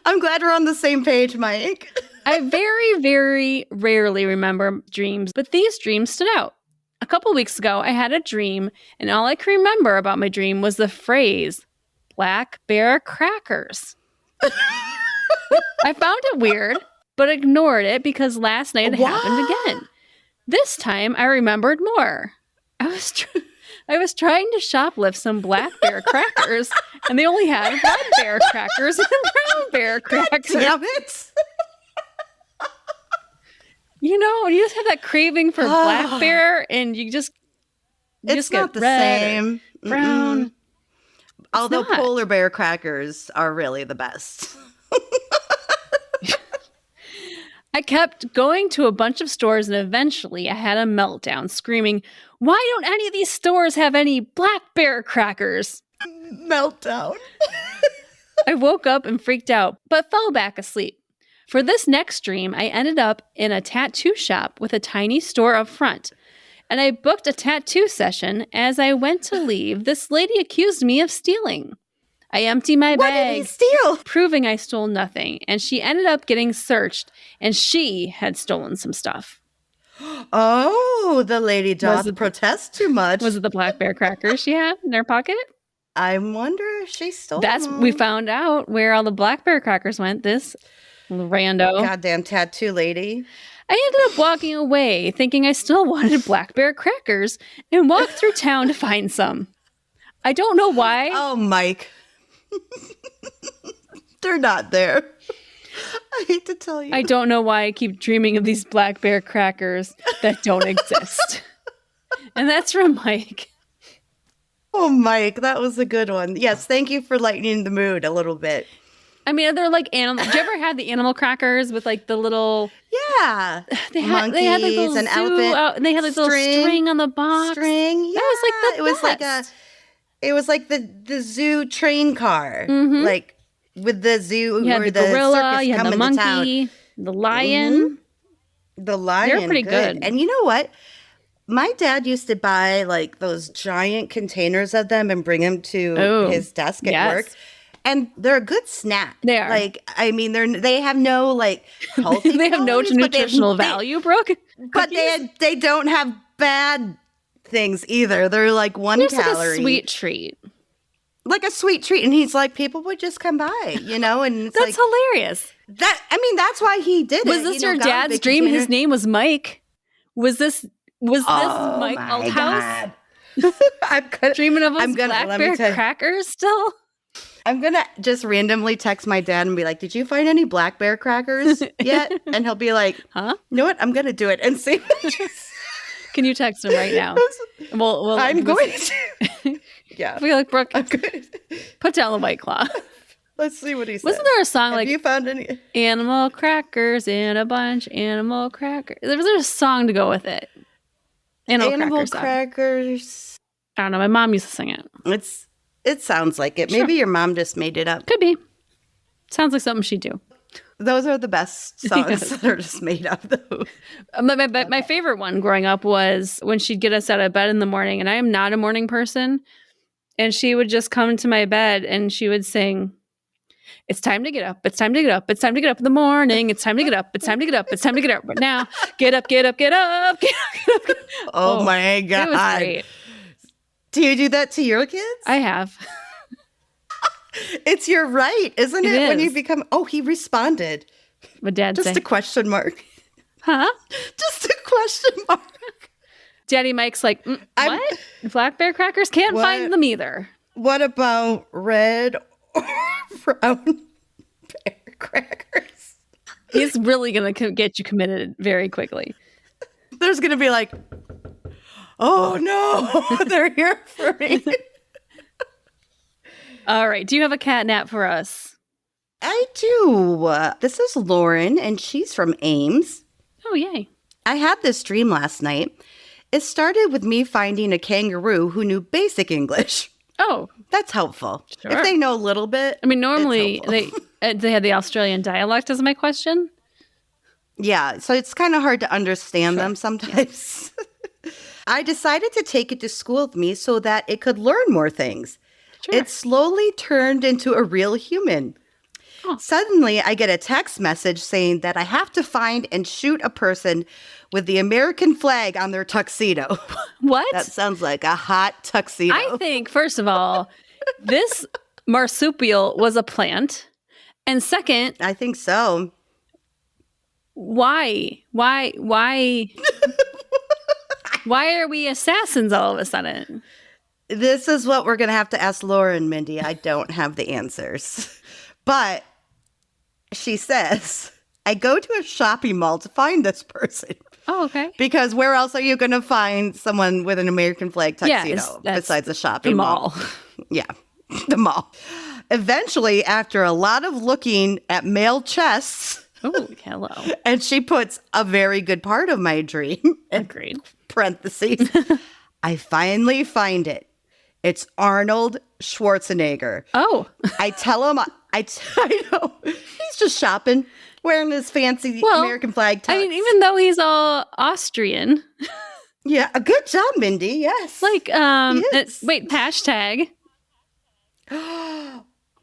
A: I'm glad we're on the same page, Mike.
B: I very, very rarely remember dreams, but these dreams stood out. A couple weeks ago, I had a dream, and all I can remember about my dream was the phrase, black bear crackers. I found it weird, but ignored it because last night it happened again. This time, I remembered more. I was trying to shoplift some black bear crackers, and they only had red bear crackers and brown bear crackers.
A: Damn it.
B: You know, you just have that craving for black bear, and you just
A: it's
B: get
A: not the
B: red
A: same.
B: Brown.
A: Although polar bear crackers are really the best.
B: I kept going to a bunch of stores, and eventually I had a meltdown, screaming, why don't any of these stores have any black bear crackers?
A: Meltdown.
B: I woke up and freaked out, but fell back asleep. For this next dream, I ended up in a tattoo shop with a tiny store up front, and I booked a tattoo session. As I went to leave, this lady accused me of stealing. I emptied my bag.
A: What did he steal?
B: Proving I stole nothing, and she ended up getting searched, and she had stolen some stuff.
A: Oh, the lady doth protest too much.
B: Was it the black bear crackers she had in her pocket?
A: I wonder if she stole them.
B: We found out where all the black bear crackers went. This rando.
A: Goddamn tattoo lady.
B: I ended up walking away thinking I still wanted black bear crackers and walked through town to find some. I don't know why.
A: Oh, Mike. They're not there. I hate to tell you.
B: I don't know why I keep dreaming of these black bear crackers that don't exist. And that's from Mike.
A: Oh, Mike, that was a good one. Yes, thank you for lightening the mood a little bit.
B: I mean, they're like animal. Did you ever have the animal crackers with like the little?
A: Yeah,
B: monkeys
A: they had like little
B: and elephant. And they had like little string on the box.
A: String. Yeah,
B: that was like the best.
A: It was like the zoo train car, like with the zoo
B: you had
A: or
B: the gorilla,
A: circus
B: you had
A: coming
B: the monkey,
A: to town.
B: The lion.
A: The lion.
B: They're pretty good.
A: And you know what? My dad used to buy like those giant containers of them and bring them to his desk at work. And they're a good snack.
B: They are.
A: Like, I mean, they have no like healthy
B: they have no nutritional value, Brooke.
A: But they don't have bad things either. They're like one
B: There's
A: calorie.
B: Like a sweet treat.
A: Like a sweet treat. And he's like, people would just come by, you know? And it's
B: that's hilarious.
A: That's why he did it.
B: Was this your dad's dream? His name was Mike. Was this Mike Althouse?
A: I'm
B: dreaming of us black bear crackers still?
A: I'm going to just randomly text my dad and be like, did you find any black bear crackers yet? And he'll be like, huh? You know what? I'm going to do it and see.
B: Can you text him right now?
A: I'm going to. Yeah.
B: I feel like Brooke, put down the White Claw.
A: Let's see what he says.
B: Wasn't there a song like,
A: you found any?
B: Animal crackers in a bunch, animal crackers. There was a song to go with it.
A: Animal crackers.
B: I don't know. My mom used to sing it.
A: It sounds like it. Sure. Maybe your mom just made it up.
B: Could be. Sounds like something she'd do.
A: Those are the best songs that are just made up, though.
B: My favorite one growing up was when she'd get us out of bed in the morning, and I am not a morning person, and she would just come to my bed and she would sing, it's time to get up, it's time to get up, it's time to get up in the morning, it's time to get up, it's time to get up, it's time to get up right now, get up, get up, get up, get up, get up.
A: Oh my God.
B: It was great.
A: Do you do that to your kids?
B: I have.
A: It's your right, isn't it?
B: Is.
A: When you become, he responded.
B: What Dad
A: Just
B: say?
A: a question mark.
B: Huh?
A: Just a question mark.
B: Daddy Mike's like, what? Black bear crackers? Can't find them either.
A: What about red or brown? crackers.
B: He's really going to get you committed very quickly.
A: There's going to be like, oh no, they're here for me.
B: All right. Do you have a cat nap for us?
A: I do. This is Lauren, and she's from Ames.
B: Oh, yay.
A: I had this dream last night. It started with me finding a kangaroo who knew basic English.
B: Oh.
A: That's helpful.
B: Sure.
A: If they know a little bit.
B: I mean, normally they had the Australian dialect is my question.
A: Yeah, so it's kind of hard to understand them sometimes. Yeah. I decided to take it to school with me so that it could learn more things. Sure. It slowly turned into a real human. Oh. Suddenly, I get a text message saying that I have to find and shoot a person with the American flag on their tuxedo.
B: What?
A: That sounds like a hot tuxedo.
B: I think, first of all, this marsupial was a plant. And second,
A: I think so.
B: Why? Why are we assassins all of a sudden?
A: This is what we're going to have to ask Lauren, Mindy. I don't have the answers. But she says, I go to a shopping mall to find this person.
B: Oh, okay.
A: Because where else are you going to find someone with an American flag tuxedo besides a shopping mall? Yeah, the mall. Eventually, after a lot of looking at male chests.
B: Oh, hello.
A: And she puts a very good part of my dream.
B: Agreed.
A: Parentheses. I finally find it. It's Arnold Schwarzenegger.
B: Oh.
A: I tell him, I know. He's just shopping, wearing his fancy American flag tux.
B: I mean, even though he's all Austrian.
A: Yeah, a good job, Mindy. Yes.
B: Like, wait, hashtag.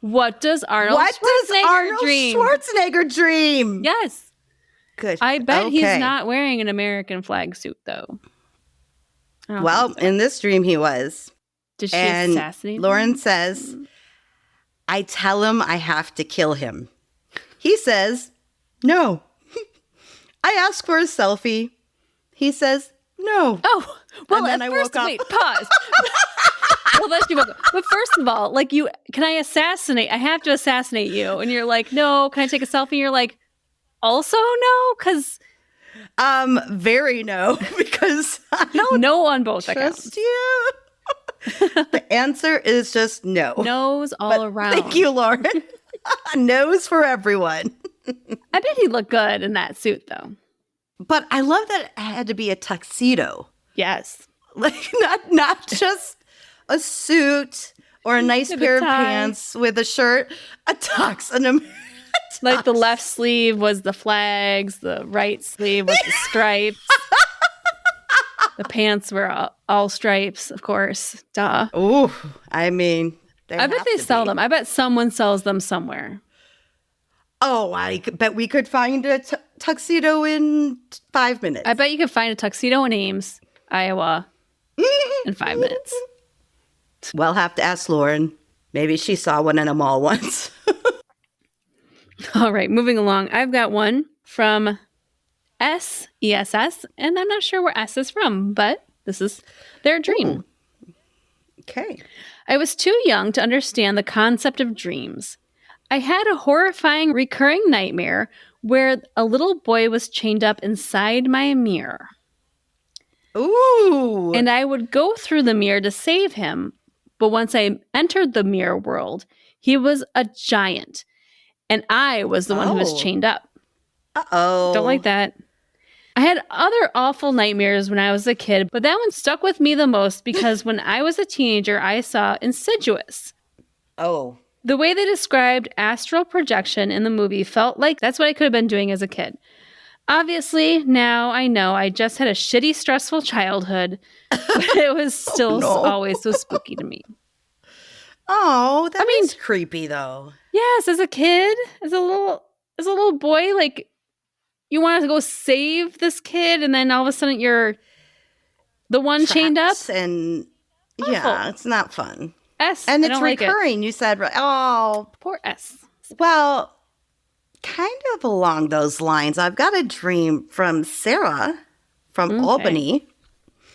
B: What does Arnold
A: Schwarzenegger dream?
B: Yes.
A: Good.
B: I bet he's not wearing an American flag suit, though.
A: Well, in this dream, he was.
B: Did she assassinate him?
A: Lauren says, I tell him I have to kill him. He says, no. I ask for a selfie. He says, no.
B: Oh, well,
A: and then
B: at first, wait, pause. Well, that's you. But first of all, like, can I assassinate? I have to assassinate you. And you're like, no, can I take a selfie? You're like, also no? Because
A: very no, because I don't
B: no on both accounts.
A: Trust you. The answer is just no.
B: No's all around.
A: Thank you, Lauren. No's for everyone.
B: I bet he'd look good in that suit, though.
A: But I love that it had to be a tuxedo.
B: Yes.
A: Like, not just a suit or a nice pair of pants with a shirt, a tux,
B: like the left sleeve was the flags, the right sleeve was the stripes. The pants were all stripes, of course. Duh.
A: Ooh, I mean,
B: I bet they sell them. I bet someone sells them somewhere.
A: Oh, I bet we could find a tuxedo in 5 minutes.
B: I bet you could find a tuxedo in Ames, Iowa, in 5 minutes.
A: We'll have to ask Lauren. Maybe she saw one in a mall once.
B: All right, moving along. I've got one from ESS, and I'm not sure where S is from, but this is their dream.
A: Ooh. Okay.
B: I was too young to understand the concept of dreams. I had a horrifying recurring nightmare where a little boy was chained up inside my mirror.
A: Ooh.
B: And I would go through the mirror to save him, but once I entered the mirror world, he was a giant, and I was the one who was chained up.
A: Uh-oh.
B: Don't like that. I had other awful nightmares when I was a kid, but that one stuck with me the most because when I was a teenager, I saw Insidious.
A: Oh.
B: The way they described astral projection in the movie felt like that's what I could have been doing as a kid. Obviously, now I know I just had a shitty, stressful childhood, but it was still always so spooky to me.
A: Oh, that is creepy, though.
B: Yes, as a kid, as a little boy, like, you want to go save this kid, and then all of a sudden you're the one chained up?
A: And
B: awful.
A: Yeah, it's not fun.
B: S.
A: And it's recurring. You said, oh.
B: Poor S.
A: Well, kind of along those lines, I've got a dream from Sarah from Albany.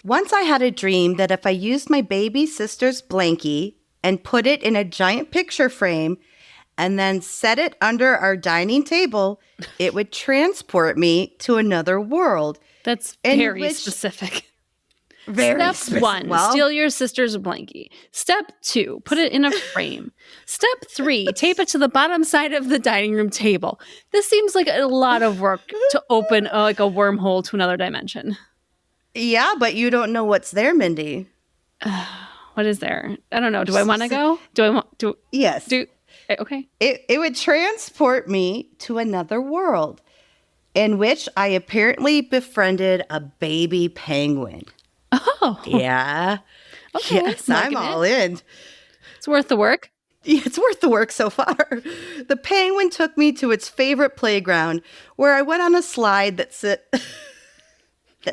A: Once I had a dream that if I used my baby sister's blankie and put it in a giant picture frame and then set it under our dining table, it would transport me to another world.
B: That's very specific.
A: Very
B: Step 1, steal your sister's blankie. Step 2, put it in a frame. Step 3, tape it to the bottom side of the dining room table. This seems like a lot of work to open like a wormhole to another dimension.
A: Yeah, but you don't know what's there, Mindy.
B: What is there? I don't know. Do I want to go?
A: Yes.
B: Okay.
A: It would transport me to another world in which I apparently befriended a baby penguin.
B: Oh.
A: Yeah.
B: Okay.
A: Yes, I'm all in.
B: It's worth the work.
A: Yeah, it's worth the work so far. The penguin took me to its favorite playground where I went on a slide that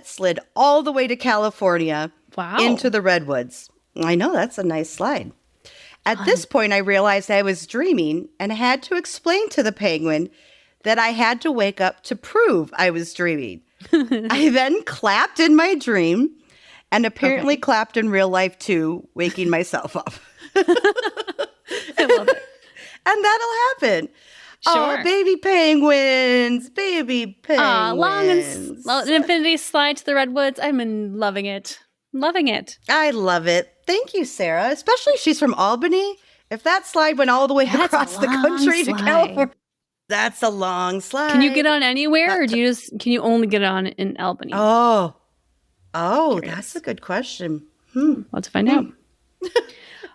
A: slid all the way to California into the redwoods. I know, that's a nice slide. At this point, I realized I was dreaming and had to explain to the penguin that I had to wake up to prove I was dreaming. I then clapped in my dream and apparently clapped in real life too, waking myself up.
B: I love it.
A: And that'll happen.
B: Sure.
A: Oh, baby penguins.
B: Long and infinity slide to the redwoods. I'm loving it. Loving it.
A: I love it. Thank you, Sarah. Especially if she's from Albany. If that slide went all the way across the country to California, that's a long slide.
B: Can you get on anywhere, or can you only get on in Albany?
A: Oh, that's a good question.
B: We'll have to find out.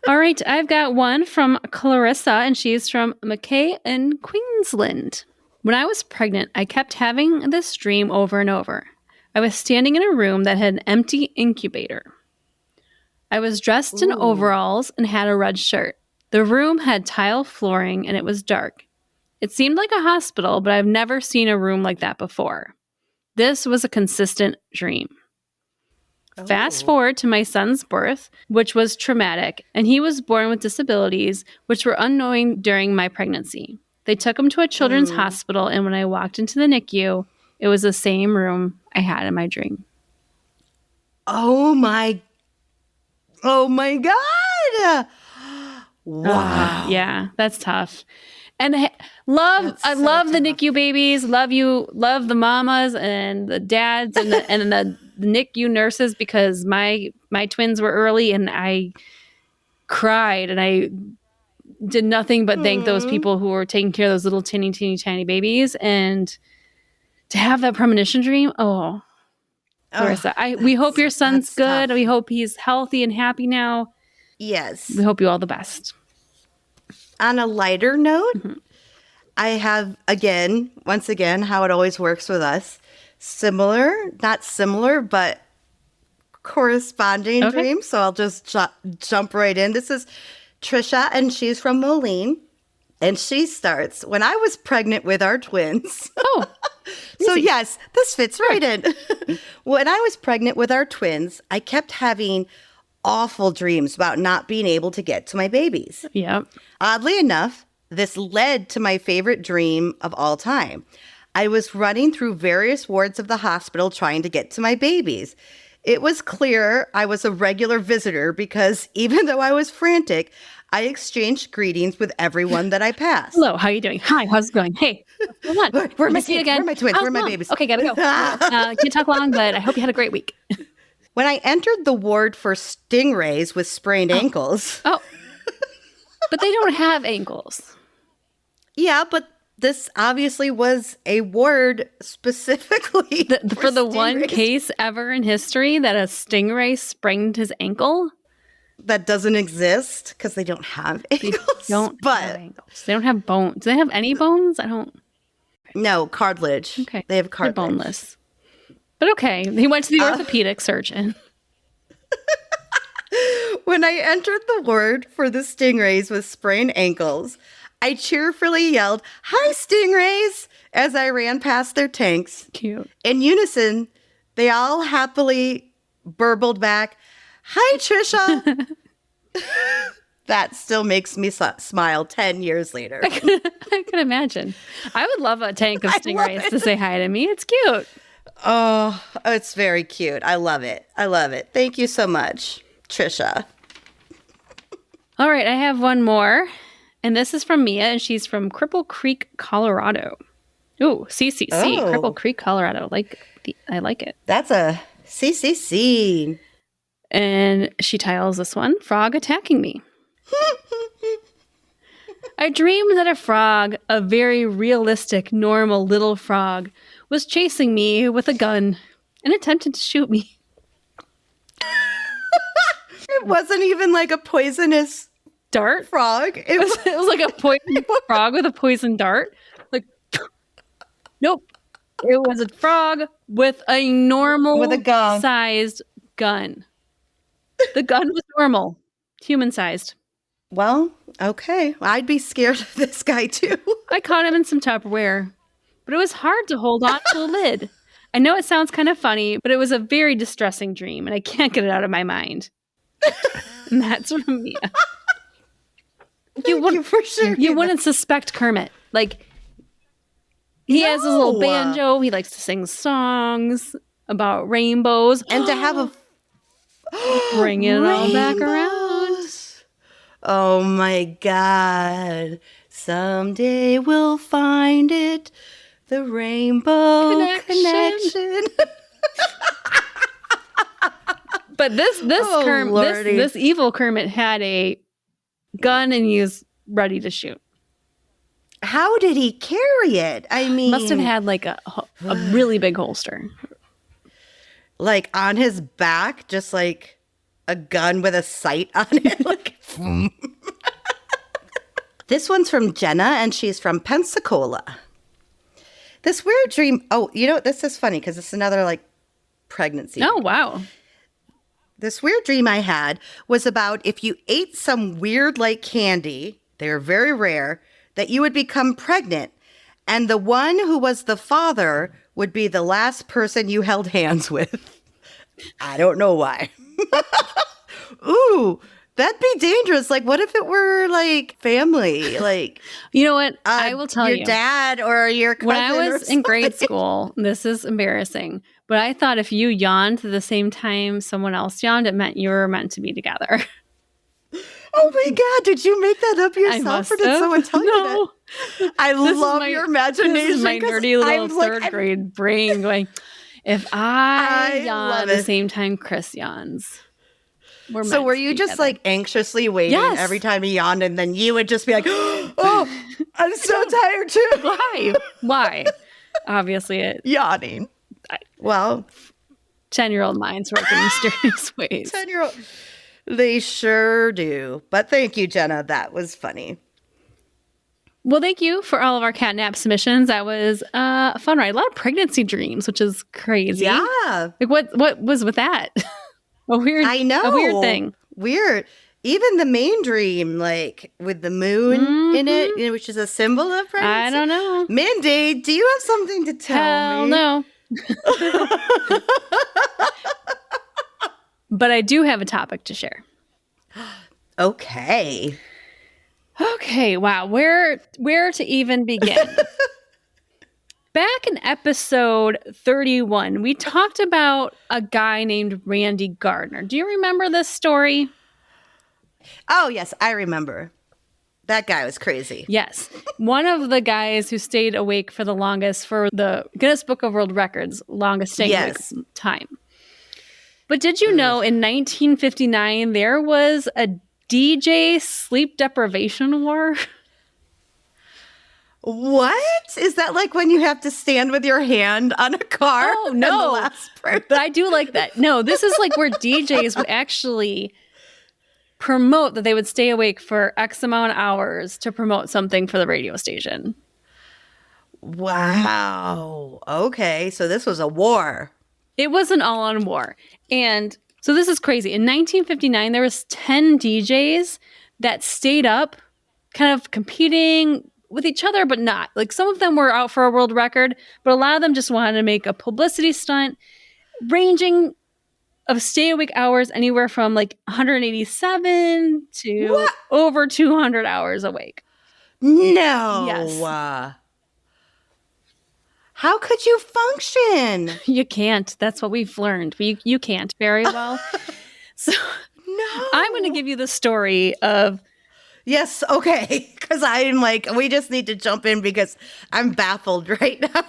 B: All right, I've got one from Clarissa, and she's from Mackay in Queensland. When I was pregnant, I kept having this dream over and over. I was standing in a room that had an empty incubator. I was dressed in overalls and had a red shirt. The room had tile flooring, and it was dark. It seemed like a hospital, but I've never seen a room like that before. This was a consistent dream. Fast forward to my son's birth, which was traumatic, and he was born with disabilities, which were unknown during my pregnancy. They took him to a children's hospital, and when I walked into the NICU, it was the same room I had in my dream.
A: Oh my God. Wow.
B: Yeah, that's tough. And I love the NICU babies. Love the mamas and the dads and the NICU nurses, because my twins were early and I cried and I did nothing but thank those people who were taking care of those little teeny tiny babies. And to have that premonition dream, Clarissa, we hope your son's good. Tough. We hope he's healthy and happy now.
A: Yes.
B: We hope you all the best.
A: On a lighter note, I have, once again, how it always works with us, not similar, but corresponding dreams. So I'll just jump right in. This is Trisha, and she's from Moline. And she starts, when I was pregnant with our twins. Oh, so yes, this fits right in. When I was pregnant with our twins, I kept having awful dreams about not being able to get to my babies.
B: Yep.
A: Oddly enough, this led to my favorite dream of all time. I was running through various wards of the hospital trying to get to my babies. It was clear I was a regular visitor because even though I was frantic, I exchanged greetings with everyone that I passed.
B: Hello, how are you doing? Hi, how's it going? Hey, what's going on?
A: Where are my kids? Where are my twins? Where are my babies?
B: Okay, gotta go. Can't talk long, but I hope you had a great week.
A: When I entered the ward for stingrays with sprained ankles.
B: Oh, but they don't have ankles.
A: Yeah, but this obviously was a ward specifically
B: for the one case ever in history that a stingray sprained his ankle.
A: That doesn't exist because they don't have ankles.
B: They don't have ankles. They don't have bones. Do they have any bones? I don't.
A: No, cartilage.
B: Okay.
A: They have cartilage.
B: They're boneless. But okay, he went to the orthopedic surgeon.
A: When I entered the ward for the stingrays with sprained ankles, I cheerfully yelled, "Hi, stingrays!" as I ran past their tanks.
B: Cute.
A: In unison, they all happily burbled back, "Hi, Trisha." That still makes me smile 10 years later.
B: I can imagine. I would love a tank of stingrays to say hi to me. It's cute.
A: Oh, it's very cute. I love it. I love it. Thank you so much, Trisha.
B: All right, I have one more. And this is from Mia, and she's from Cripple Creek, Colorado. Ooh, CCC, Cripple Creek, Colorado. I like it.
A: That's a CCC.
B: And she titles this one, Frog Attacking Me. I dreamed that a frog, a very realistic, normal little frog, was chasing me with a gun and attempted to shoot me.
A: It wasn't even like a poisonous
B: dart
A: frog.
B: It was like a poison frog with a poison dart. Like, nope. It was a frog with a normal
A: with a gun.
B: Sized gun. The gun was normal, human sized.
A: Well, okay. I'd be scared of this guy too.
B: I caught him in some Tupperware, but it was hard to hold on to the lid. I know it sounds kind of funny, but it was a very distressing dream, and I can't get it out of my mind. And that's from Mia. You wouldn't suspect Kermit. Like, he has his little banjo. He likes to sing songs about rainbows.
A: And to have a...
B: Bring it all back around.
A: Oh my God. Someday we'll find it. The rainbow connection.
B: But this evil Kermit had a gun and he was ready to shoot.
A: How did he carry it? I mean,
B: must have had like a really big holster.
A: Like on his back, just like a gun with a sight on it. Like, this one's from Jenna, and she's from Pensacola. This weird dream. Oh, you know, this is funny because it's another like pregnancy.
B: Oh, wow.
A: This weird dream I had was about if you ate some weird like candy, they're very rare, that you would become pregnant. And the one who was the father would be the last person you held hands with. I don't know why. Ooh, that'd be dangerous. Like, what if it were like family? Like,
B: you know what? I will tell you.
A: Your dad or your cousin.
B: When I was in grade school, this is embarrassing, but I thought if you yawned at the same time someone else yawned, it meant you were meant to be together.
A: Oh my God, did you make that up yourself or did someone tell you that? I love your imagination.
B: This is my nerdy little third grade brain going, if I yawn at the same time Chris yawns.
A: So were you just like anxiously waiting every time he yawned and then you would just be like, oh, I'm so tired too.
B: Why? Obviously it.
A: Yawning. Well.
B: 10-year-old minds work in mysterious ways.
A: 10-year-old. They sure do. But thank you, Jenna. That was funny.
B: Well, thank you for all of our catnap submissions. That was a fun ride. A lot of pregnancy dreams, which is crazy.
A: Yeah.
B: Like what was with that? A weird thing.
A: Weird. Even the main dream, like with the moon in it, which is a symbol of pregnancy.
B: I don't know.
A: Mindy, do you have something to tell me?
B: No. But I do have a topic to share.
A: Okay.
B: Okay, wow. Where to even begin? Back in episode 31, we talked about a guy named Randy Gardner. Do you remember this story?
A: Oh, yes, I remember. That guy was crazy.
B: Yes. One of the guys who stayed awake for the longest for the Guinness Book of World Records, longest staying awake time. But did you know in 1959 there was a DJ sleep deprivation war?
A: What? Is that like when you have to stand with your hand on a car?
B: Oh, no. But I do like that. No, this is like where DJs would actually promote that they would stay awake for X amount of hours to promote something for the radio station.
A: Wow. Okay, so this was a war.
B: It was an all-on war. And so this is crazy. In 1959, there was 10 DJs that stayed up kind of competing with each other, but not. Like some of them were out for a world record, but a lot of them just wanted to make a publicity stunt ranging of stay awake hours anywhere from like 187 to over 200 hours awake.
A: No.
B: Yes.
A: How could you function?
B: You can't. That's what we've learned. You can't very well. So
A: no.
B: I'm going to give you the story of
A: Yes, okay. Because I'm like, we just need to jump in because I'm baffled right now.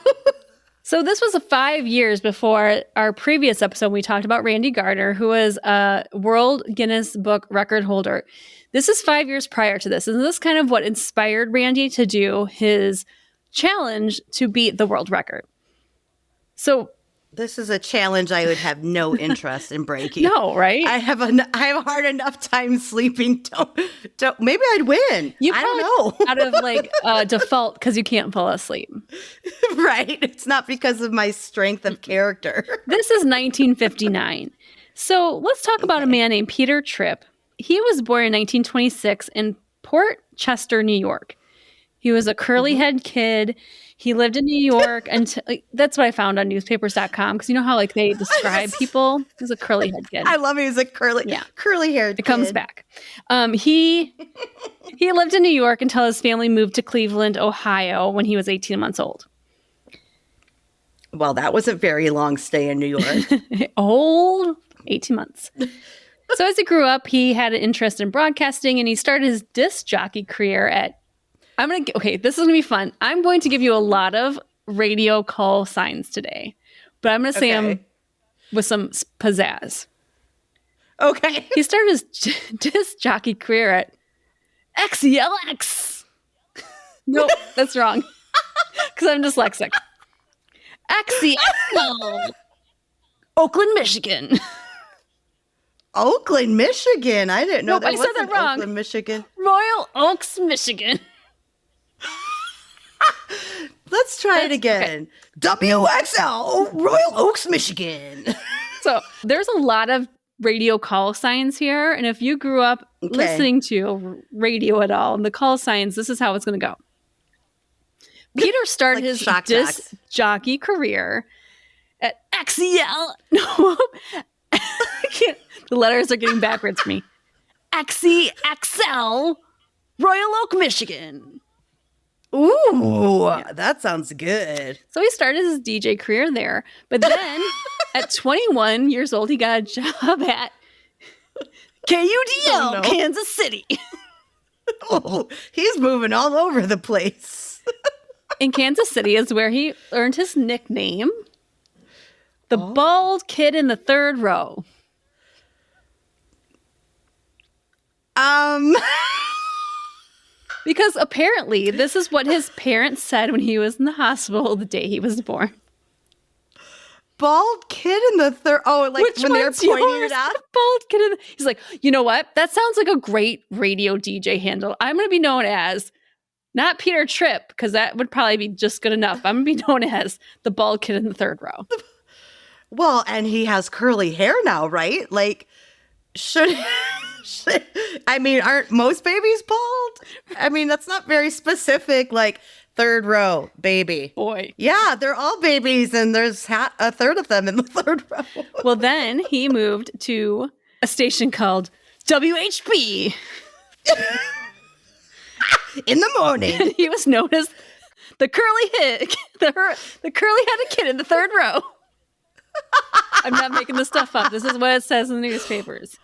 B: So this was 5 years before our previous episode. We talked about Randy Gardner, who was a World Guinness Book record holder. This is 5 years prior to this. And this is kind of what inspired Randy to do his challenge to beat the world record. So
A: this is a challenge I would have no interest in breaking.
B: No, right?
A: I have a hard enough time sleeping. Don't maybe I'd win. I don't know.
B: Out of like default because you can't fall asleep.
A: Right. It's not because of my strength of character.
B: This is 1959. So let's talk about a man named Peter Tripp. He was born in 1926 in Port Chester, New York. He was a curly-head kid. He lived in New York until that's what I found on newspapers.com because you know how like they describe people. He was a curly-head kid.
A: I love it. He was a curly-haired kid.
B: It comes back. He lived in New York until his family moved to Cleveland, Ohio when he was 18 months old.
A: Well, that was a very long stay in New York.
B: Old 18 months. So as he grew up, he had an interest in broadcasting and he started his disc jockey career at this is going to be fun. I'm going to give you a lot of radio call signs today, but I'm going to say them with some pizzazz.
A: Okay.
B: He started his disc jockey career at XELX. Nope, that's wrong. Because I'm dyslexic. XEL. Oakland, Michigan.
A: Oakland, Michigan. I didn't know
B: I said that wrong.
A: Oakland, Michigan.
B: Royal Oaks, Michigan.
A: Let's try it again. Okay. WXL, Royal Oaks, Michigan.
B: So there's a lot of radio call signs here. And if you grew up listening to radio at all and the call signs, this is how it's going to go. Peter started his disc jockey career at XEL. No, I can't. The letters are getting backwards for me. XEXL, Royal Oak, Michigan.
A: Ooh, that sounds good.
B: So he started his DJ career there. But then at 21 years old, he got a job at KUDL, Kansas City.
A: Oh, he's moving all over the place.
B: In Kansas City is where he earned his nickname, the bald kid in the third row. Because apparently this is what his parents said when he was in the hospital the day he was born.
A: Bald kid in the third. Oh, like
B: which
A: when they're pointing it out.
B: Bald kid in the, he's like, you know what? That sounds like a great radio DJ handle. I'm going to be known as not Peter Tripp because that would probably be just good enough. I'm going to be known as the bald kid in the third row.
A: Well, and he has curly hair now, right? Like, I mean, aren't most babies bald? I mean, that's not very specific, like third row baby.
B: Boy.
A: Yeah, they're all babies and there's a third of them in the third row.
B: Well, then he moved to a station called WHB.
A: In the morning.
B: And he was known as the curly-headed kid in the third row. I'm not making this stuff up. This is what it says in the newspapers.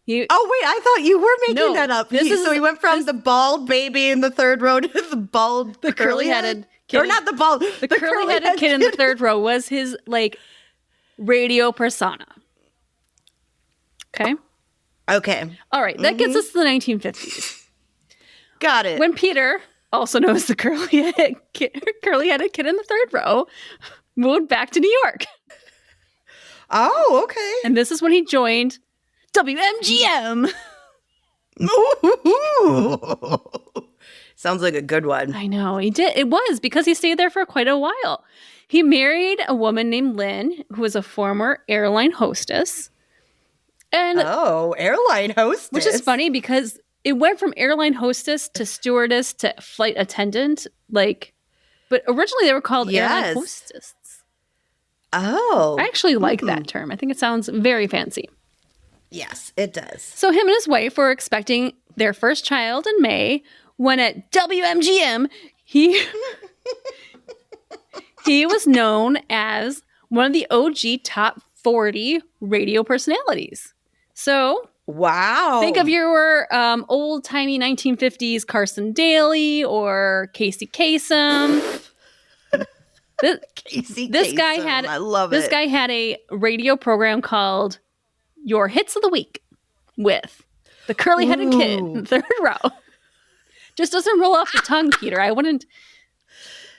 A: I thought you were making that up. So he went from the bald baby in the third row to the curly-headed kid. Or not the bald.
B: The curly-headed kid in the third row was his, like, radio persona. Okay?
A: Okay.
B: All right. That gets us to the 1950s.
A: Got it.
B: When Peter, also known as the curly-headed kid in the third row, moved back to New York.
A: Oh, okay.
B: And this is when he joined WMGM.
A: Sounds like a good one.
B: I know, he did. It was because he stayed there for quite a while. He married a woman named Lynn, who was a former airline hostess. And
A: airline hostess.
B: Which is funny because it went from airline hostess to stewardess to flight attendant. But originally they were called airline hostess.
A: Oh.
B: I actually like that term. I think it sounds very fancy.
A: Yes, it does.
B: So him and his wife were expecting their first child in May when at WMGM, he was known as one of the OG top 40 radio personalities. So
A: Wow.
B: Think of your old-timey 1950s Carson Daly or Casey Kasem. This guy had a radio program called Your Hits of the Week with the curly-headed kid in the third row. Just doesn't roll off the tongue, Peter. I wouldn't.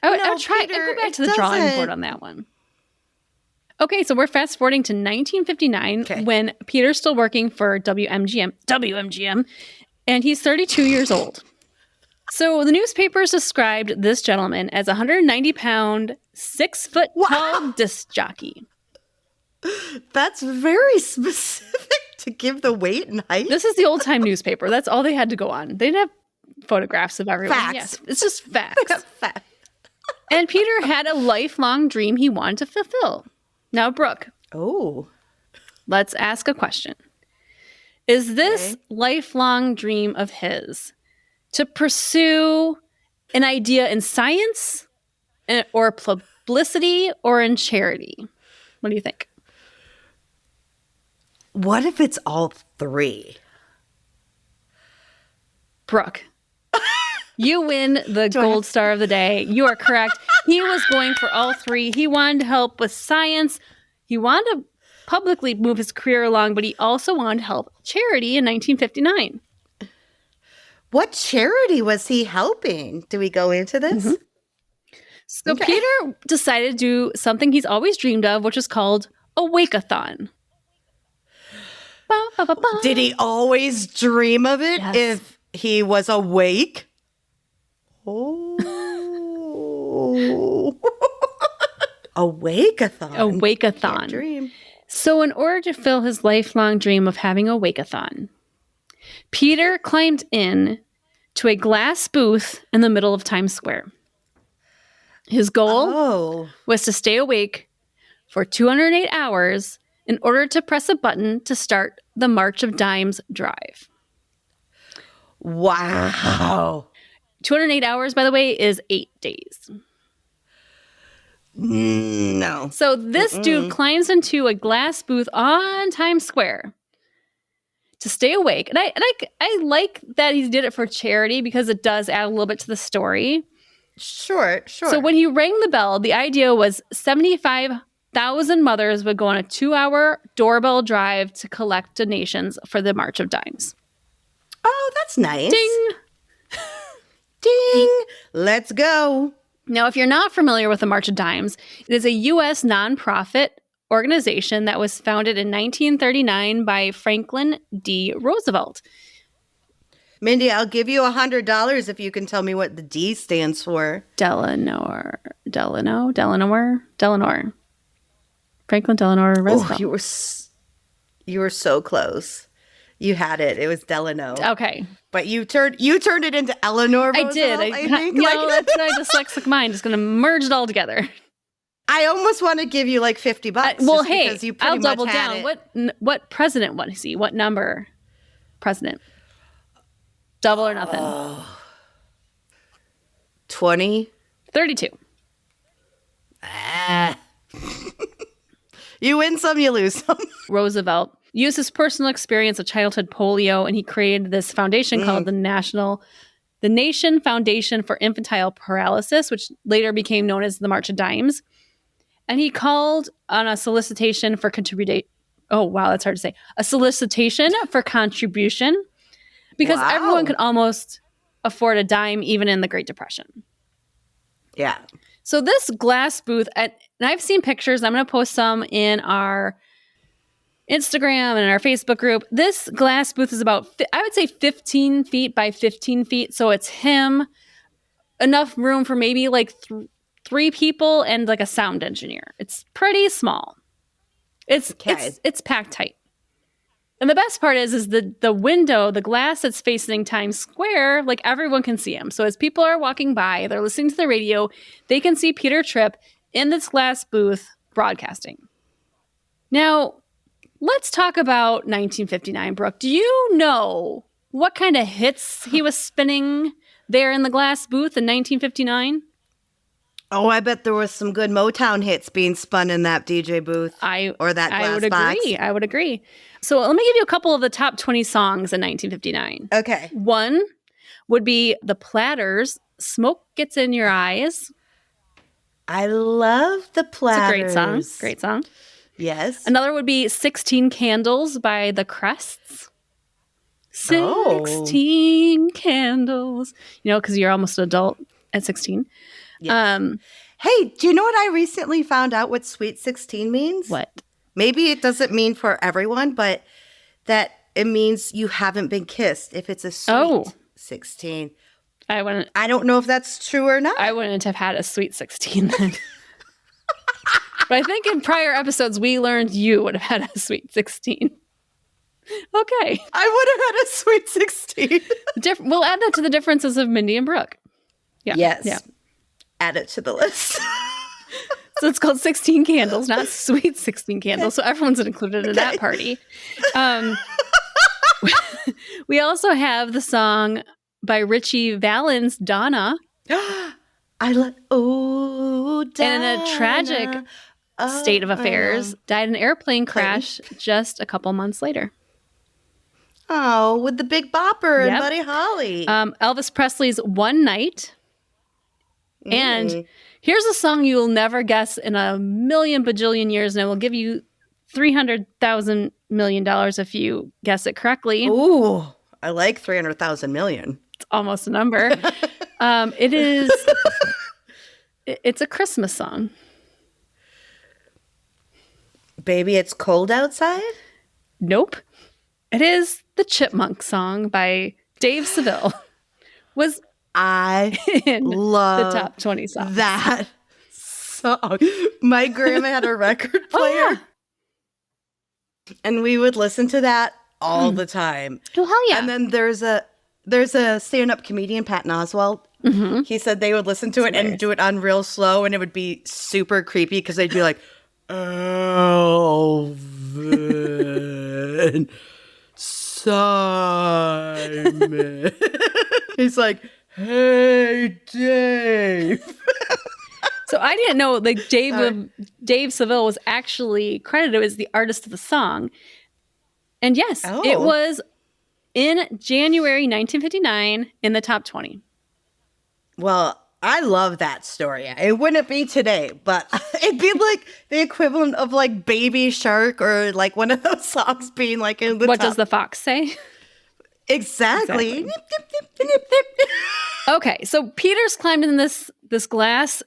B: I'll try. Peter, I'd go back to the drawing board on that one. Okay, so we're fast forwarding to 1959 when Peter's still working for WMGM, and he's 32 years old. So the newspapers described this gentleman as a 190-pound, 6-foot-tall disc jockey.
A: That's very specific to give the weight and height.
B: This is the old-time newspaper. That's all they had to go on. They didn't have photographs of everyone.
A: Facts.
B: Yes, it's just facts. And Peter had a lifelong dream he wanted to fulfill. Now, Brooke.
A: Oh.
B: Let's ask a question. Is this lifelong dream of his to pursue an idea in science or publicity or in charity? What do you think?
A: What if it's all three?
B: Brooke, you win the gold star of the day. You are correct. He was going for all three. He wanted to help with science. He wanted to publicly move his career along, but he also wanted to help charity in 1959.
A: What charity was he helping? Do we go into this?
B: Mm-hmm. So Peter decided to do something he's always dreamed of, which is called a Wake-A-Thon.
A: Did he always dream of it if he was awake? Oh. A Wake-A-Thon.
B: A Wake-A-Thon.
A: Dream.
B: So in order to fill his lifelong dream of having a Wake-A-Thon, Peter climbed in to a glass booth in the middle of Times Square. His goal was to stay awake for 208 hours in order to press a button to start the March of Dimes drive.
A: Wow.
B: 208 hours, by the way, is 8 days.
A: No.
B: So this dude climbs into a glass booth on Times Square to stay awake. And I like that he did it for charity because it does add a little bit to the story.
A: Sure.
B: So when he rang the bell, the idea was 75,000 mothers would go on a 2-hour doorbell drive to collect donations for the March of Dimes.
A: Oh, that's nice.
B: Ding!
A: Ding! Let's go.
B: Now, if you're not familiar with the March of Dimes, it is a U.S. nonprofit organization that was founded in 1939 by Franklin D. Roosevelt.
A: Mindy, I'll give you $100 if you can tell me what the D stands for.
B: Delano. Franklin Delano Roosevelt.
A: Oh, you were so close. You had it. It was Delano.
B: Okay.
A: But you turned it into Eleanor Roosevelt,
B: I did.
A: I think.
B: That's my dyslexic mind. Just going to merge it all together.
A: I almost want to give you like $50.
B: Well, hey, I'll double
A: down.
B: What president was he? What number president? Double or nothing.
A: 20?
B: 32.
A: You win some, you lose some.
B: Roosevelt used his personal experience of childhood polio, and he created this foundation called the Nation Foundation for Infantile Paralysis, which later became known as the March of Dimes. And he called on a solicitation for a solicitation for contribution because everyone could almost afford a dime even in the Great Depression.
A: Yeah.
B: So this glass booth, and I've seen pictures. I'm going to post some in our Instagram and our Facebook group. This glass booth is about, I would say 15 feet by 15 feet. So it's him, enough room for maybe like 3 people and like a sound engineer. It's pretty small. It's packed tight. And the best part is the window, the glass that's facing Times Square, like everyone can see him. So as people are walking by, they're listening to the radio, they can see Peter Tripp in this glass booth broadcasting. Now, let's talk about 1959, Brooke. Do you know what kind of hits he was spinning there in the glass booth in 1959?
A: Oh, I bet there was some good Motown hits being spun in that DJ booth or that glass box.
B: I would agree. So let me give you a couple of the top 20 songs in 1959.
A: Okay.
B: One would be The Platters, Smoke Gets in Your Eyes.
A: I love The Platters.
B: It's a great song. Great song.
A: Yes.
B: Another would be 16 Candles by The Crests. 16 candles. You know, because you're almost an adult at 16.
A: Yes. Hey, do you know what I recently found out what Sweet 16 means?
B: What?
A: Maybe it doesn't mean for everyone, but that it means you haven't been kissed if it's a sweet 16. I don't know if that's true or not.
B: I wouldn't have had a sweet 16 then. But I think in prior episodes we learned you would have had a sweet 16. Okay.
A: I would have had a sweet 16.
B: We'll add that to the differences of Mindy and Brooke. Yeah.
A: Yes.
B: Yeah.
A: Add it to the list.
B: So it's called 16 Candles, not Sweet 16 Candles. So everyone's included in that party. We also have the song by Richie Valens, Donna.
A: I love, oh, Donna.
B: And in a tragic state of affairs, died in an airplane crash just a couple months later.
A: Oh, with the Big Bopper and Buddy Holly.
B: Elvis Presley's One Night. And here's a song you'll never guess in a million bajillion years, and I will give you $300,000 million if you guess it correctly.
A: Ooh, I like 300,000 million.
B: It's almost a number. It's a Christmas song.
A: Baby, It's Cold Outside?
B: Nope. It is the Chipmunk song by Dave Seville.
A: I love
B: the top 20 songs.
A: That song. My grandma had a record player. And we would listen to that all the time.
B: Oh, hell yeah.
A: And then there's a stand-up comedian, Patton Oswalt. Mm-hmm. He said they would listen to it and do it on real slow, and it would be super creepy because they'd be like, Elvin, Simon. He's like, hey, Dave.
B: So I didn't know like Dave Seville was actually credited as the artist of the song. And yes, it was in January 1959 in the top 20.
A: Well, I love that story. It wouldn't be today, but it'd be like the equivalent of like Baby Shark or like one of those songs being like in the
B: What
A: top.
B: does the fox say?
A: Exactly.
B: Okay, so Peter's climbed in this glass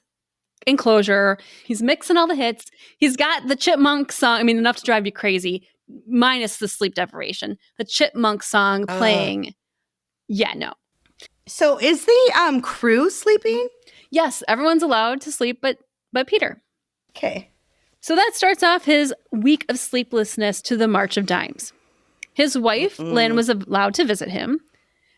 B: enclosure. He's mixing all the hits. He's got the Chipmunk song. I mean, enough to drive you crazy, minus the sleep deprivation. The Chipmunk song playing. Yeah, no.
A: So is the crew sleeping?
B: Yes, everyone's allowed to sleep, but Peter.
A: Okay.
B: So that starts off his week of sleeplessness to the March of Dimes. His wife, Lynn, was allowed to visit him.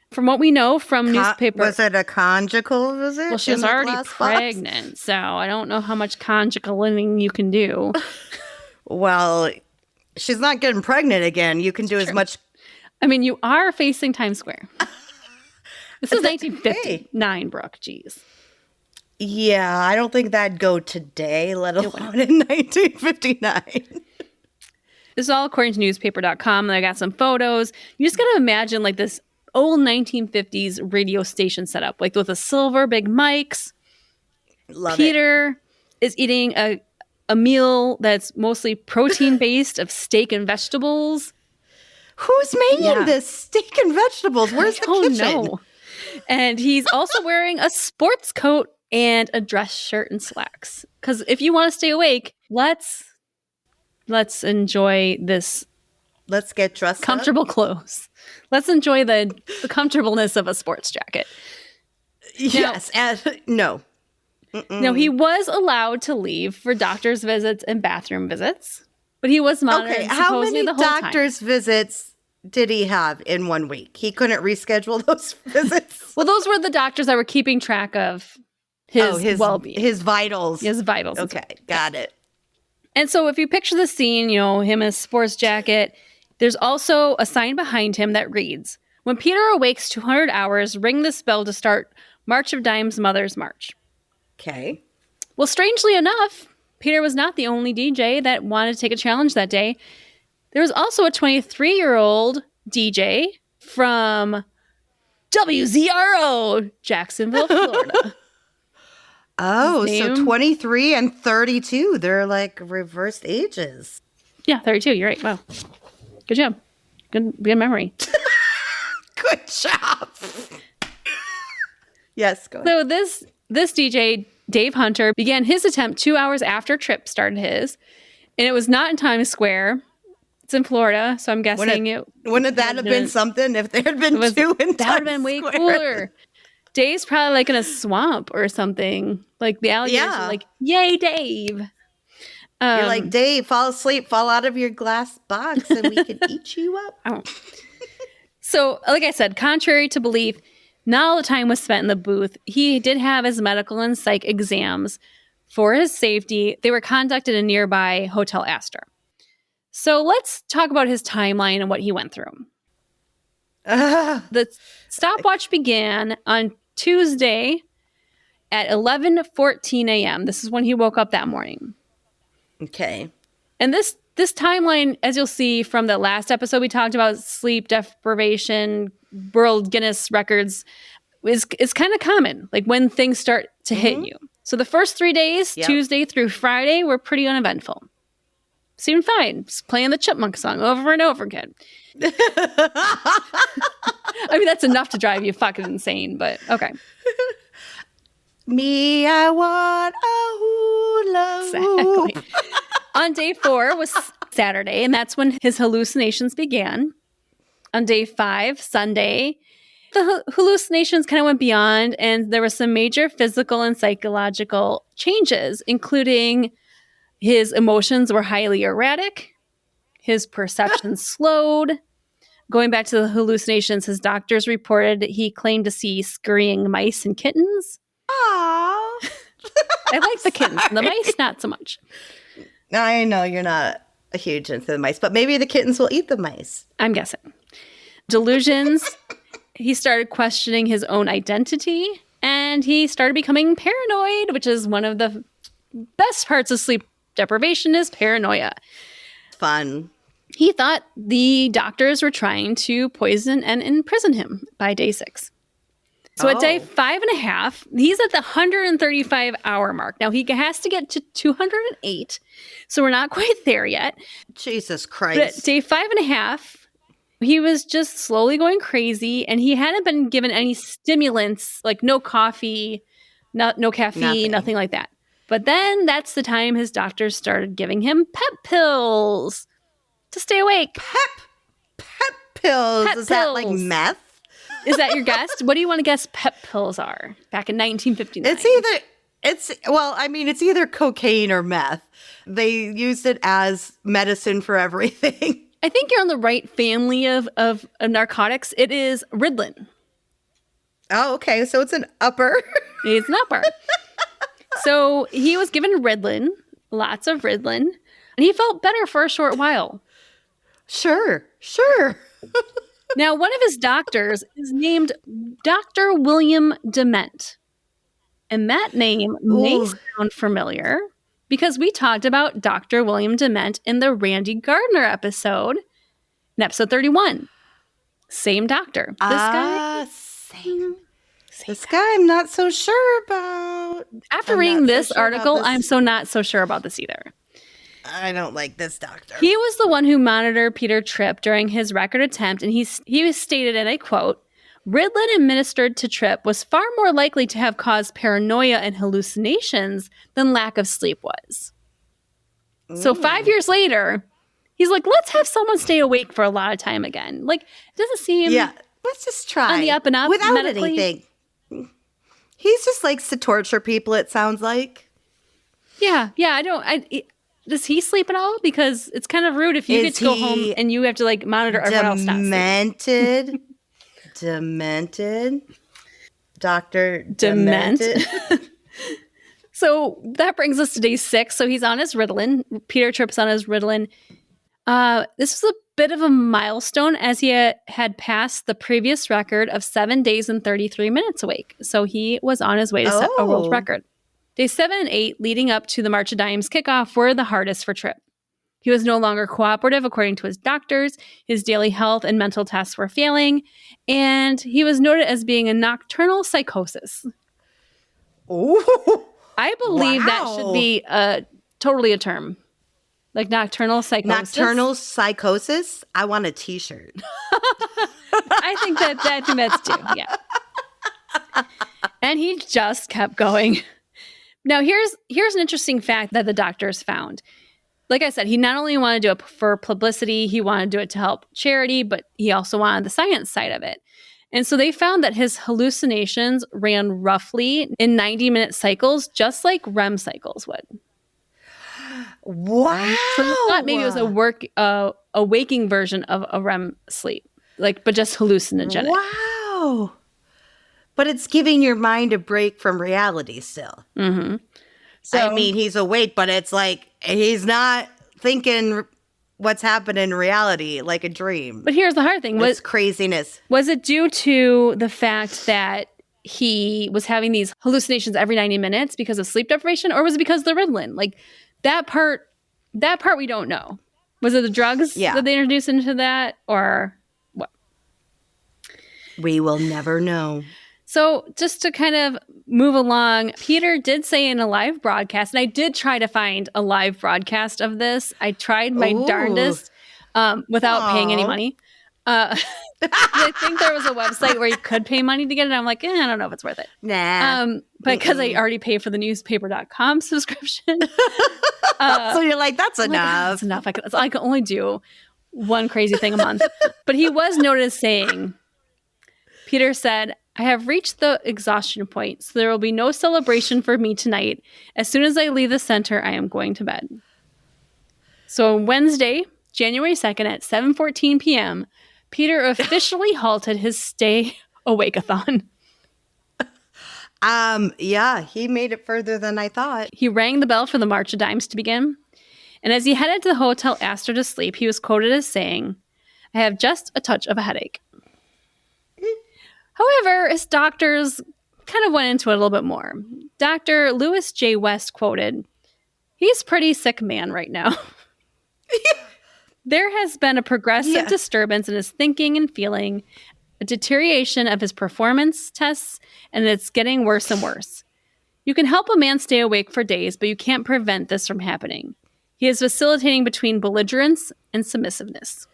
B: From what we know from newspaper...
A: Was it a conjugal visit?
B: Well, she was already pregnant, so I don't know how much conjugaling you can do.
A: Well, she's not getting pregnant again. You can do as much...
B: I mean, you are facing Times Square. This is 1959, Brooke. Jeez.
A: Yeah, I don't think that'd go today, let alone in 1959.
B: This is all according to newspaper.com, and I got some photos. You just got to imagine like this old 1950s radio station setup, like with the silver big mics.
A: Love
B: Peter is eating a meal that's mostly protein-based of steak and vegetables.
A: Who's making this steak and vegetables? Where's the kitchen?
B: Know. And he's also wearing a sports coat and a dress shirt and slacks. Because if you want to stay awake, let's enjoy this.
A: Let's get dressed
B: comfortable clothes. Let's enjoy the comfortableness of a sports jacket.
A: Yes. No.
B: No, he was allowed to leave for doctor's visits and bathroom visits, but he was monitored.
A: Okay, how many
B: the whole
A: doctor's visits did he have in 1 week? He couldn't reschedule those visits?
B: Well, those were the doctors that were keeping track of his well-being.
A: His vitals.
B: His vitals.
A: Okay, got it.
B: And so if you picture the scene, him in a sports jacket, there's also a sign behind him that reads, "When Peter awakes 200 hours, ring this bell to start March of Dimes Mother's March."
A: Okay.
B: Well, strangely enough, Peter was not the only DJ that wanted to take a challenge that day. There was also a 23-year-old DJ from WZRO, Jacksonville, Florida.
A: Oh, so 23 and 32. They're like reversed ages.
B: Yeah, 32. You're right. Wow. Good job. Good memory.
A: Good job. Yes, go ahead.
B: So this DJ, Dave Hunter, began his attempt 2 hours after Tripp started his. And it was not in Times Square. It's in Florida, so I'm guessing
A: wouldn't that have been something if there had been two in Times Square?
B: That would have been way cooler. Dave's probably like in a swamp or something. Like the alligators are like, yay, Dave.
A: You're like, Dave, fall asleep, fall out of your glass box, and we can eat you up.
B: Oh. So, like I said, contrary to belief, not all the time was spent in the booth. He did have his medical and psych exams. For his safety, they were conducted in nearby Hotel Astor. So let's talk about his timeline and what he went through. The stopwatch began on Tuesday at 11:14 a.m. This is when he woke up that morning.
A: Okay.
B: And this timeline, as you'll see from the last episode we talked about, sleep deprivation, World Guinness records, is kind of common, like when things start to hit you. So the first 3 days, Tuesday through Friday, were pretty uneventful. Seemed fine. Just playing the Chipmunk song over and over again. I mean, that's enough to drive you fucking insane, but okay.
A: Me, I want a hula hoop.
B: Exactly. On day 4 was Saturday, and that's when his hallucinations began. On day 5, Sunday, the hallucinations kind of went beyond, and there were some major physical and psychological changes, including his emotions were highly erratic, his perception slowed. Going back to the hallucinations, his doctors reported he claimed to see scurrying mice and kittens.
A: Aww.
B: I like the kittens. The mice, not so much.
A: I know you're not a huge into the mice, but maybe the kittens will eat the mice.
B: I'm guessing. Delusions. He started questioning his own identity, and he started becoming paranoid, which is one of the best parts of sleep deprivation is paranoia.
A: Fun.
B: He thought the doctors were trying to poison and imprison him by day 6. So at day 5.5, he's at the 135-hour mark. Now, he has to get to 208, so we're not quite there yet.
A: Jesus Christ.
B: But at day 5.5, he was just slowly going crazy, and he hadn't been given any stimulants, like no coffee, no caffeine, nothing like that. But then that's the time his doctors started giving him pep pills to stay awake.
A: Pep pills?
B: Pep
A: Is
B: pills.
A: that like meth?
B: Is that your guess? What do you want to guess pep pills are back in 1959?
A: It's either cocaine or meth. They used it as medicine for everything.
B: I think you're on the right family of narcotics. It is Ritalin.
A: Oh, okay. So it's an upper.
B: It's an upper. So he was given Ritalin, lots of Ritalin, and he felt better for a short while.
A: Sure.
B: Now, one of his doctors is named Dr. William Dement. And that name may sound familiar because we talked about Dr. William Dement in the Randy Gardner episode, in episode 31. Same doctor.
A: This guy I'm not so sure about.
B: After reading this article, I'm not so sure about this either.
A: I don't like this doctor.
B: He was the one who monitored Peter Tripp during his record attempt, and he was stated, and I quote, Ritalin administered to Tripp was far more likely to have caused paranoia and hallucinations than lack of sleep was. So 5 years later, he's like, let's have someone stay awake for a lot of time again. Like, it doesn't seem
A: let's just try.
B: On the up and up
A: without
B: medically.
A: anything. He's just likes to torture people, it sounds like.
B: Yeah, does he sleep at all? Because it's kind of rude if you get to go home and you have to like monitor everyone else not sleeping. Demented. Dr. Demented. So that brings us to day 6. So he's on his Ritalin. Peter Tripp's on his Ritalin. This was a bit of a milestone as he had passed the previous record of 7 days and 33 minutes awake. So he was on his way to set a world record. Days 7 and 8, leading up to the March of Dimes kickoff, were the hardest for Tripp. He was no longer cooperative, according to his doctors. His daily health and mental tests were failing, and he was noted as being a nocturnal psychosis.
A: Oh,
B: I believe that should be totally a term. Like nocturnal psychosis.
A: Nocturnal psychosis? I want a t-shirt.
B: I think that's due, yeah. And he just kept going. Now, here's an interesting fact that the doctors found. Like I said, he not only wanted to do it for publicity, he wanted to do it to help charity, but he also wanted the science side of it. And so they found that his hallucinations ran roughly in 90-minute cycles, just like REM cycles would.
A: Wow.
B: So they thought maybe it was a waking version of a REM sleep, but just hallucinogenic.
A: Wow. But it's giving your mind a break from reality still.
B: Mm-hmm. So,
A: I mean, he's awake, but it's like he's not thinking what's happening in reality like a dream.
B: But here's the hard thing.
A: It's craziness.
B: Was it due to the fact that he was having these hallucinations every 90 minutes because of sleep deprivation, or was it because of the Ritalin? Like that part we don't know. Was it the drugs that they introduced into that, or what?
A: We will never know.
B: So just to kind of move along, Peter did say in a live broadcast, and I did try to find a live broadcast of this. I tried my darndest without paying any money. I think there was a website where you could pay money to get it. I'm like, I don't know if it's worth it.
A: Nah.
B: But because I already paid for the newspaper.com subscription.
A: So you're like, that's enough.
B: That's enough. I can only do one crazy thing a month. But he was noted as saying, Peter said, I have reached the exhaustion point, so there will be no celebration for me tonight. As soon as I leave the center, I am going to bed. So on Wednesday, January 2nd at 7:14 p.m., Peter officially halted his stay awake-a-thon.
A: Yeah, he made it further than I thought.
B: He rang the bell for the March of Dimes to begin. And as he headed to the hotel, asked her to sleep, he was quoted as saying, I have just a touch of a headache. However, his doctors kind of went into it a little bit more. Dr. Lewis J. West quoted, he's a pretty sick man right now. There has been a progressive disturbance in his thinking and feeling, a deterioration of his performance tests, and it's getting worse and worse. You can help a man stay awake for days, but you can't prevent this from happening. He is vacillating between belligerence and submissiveness.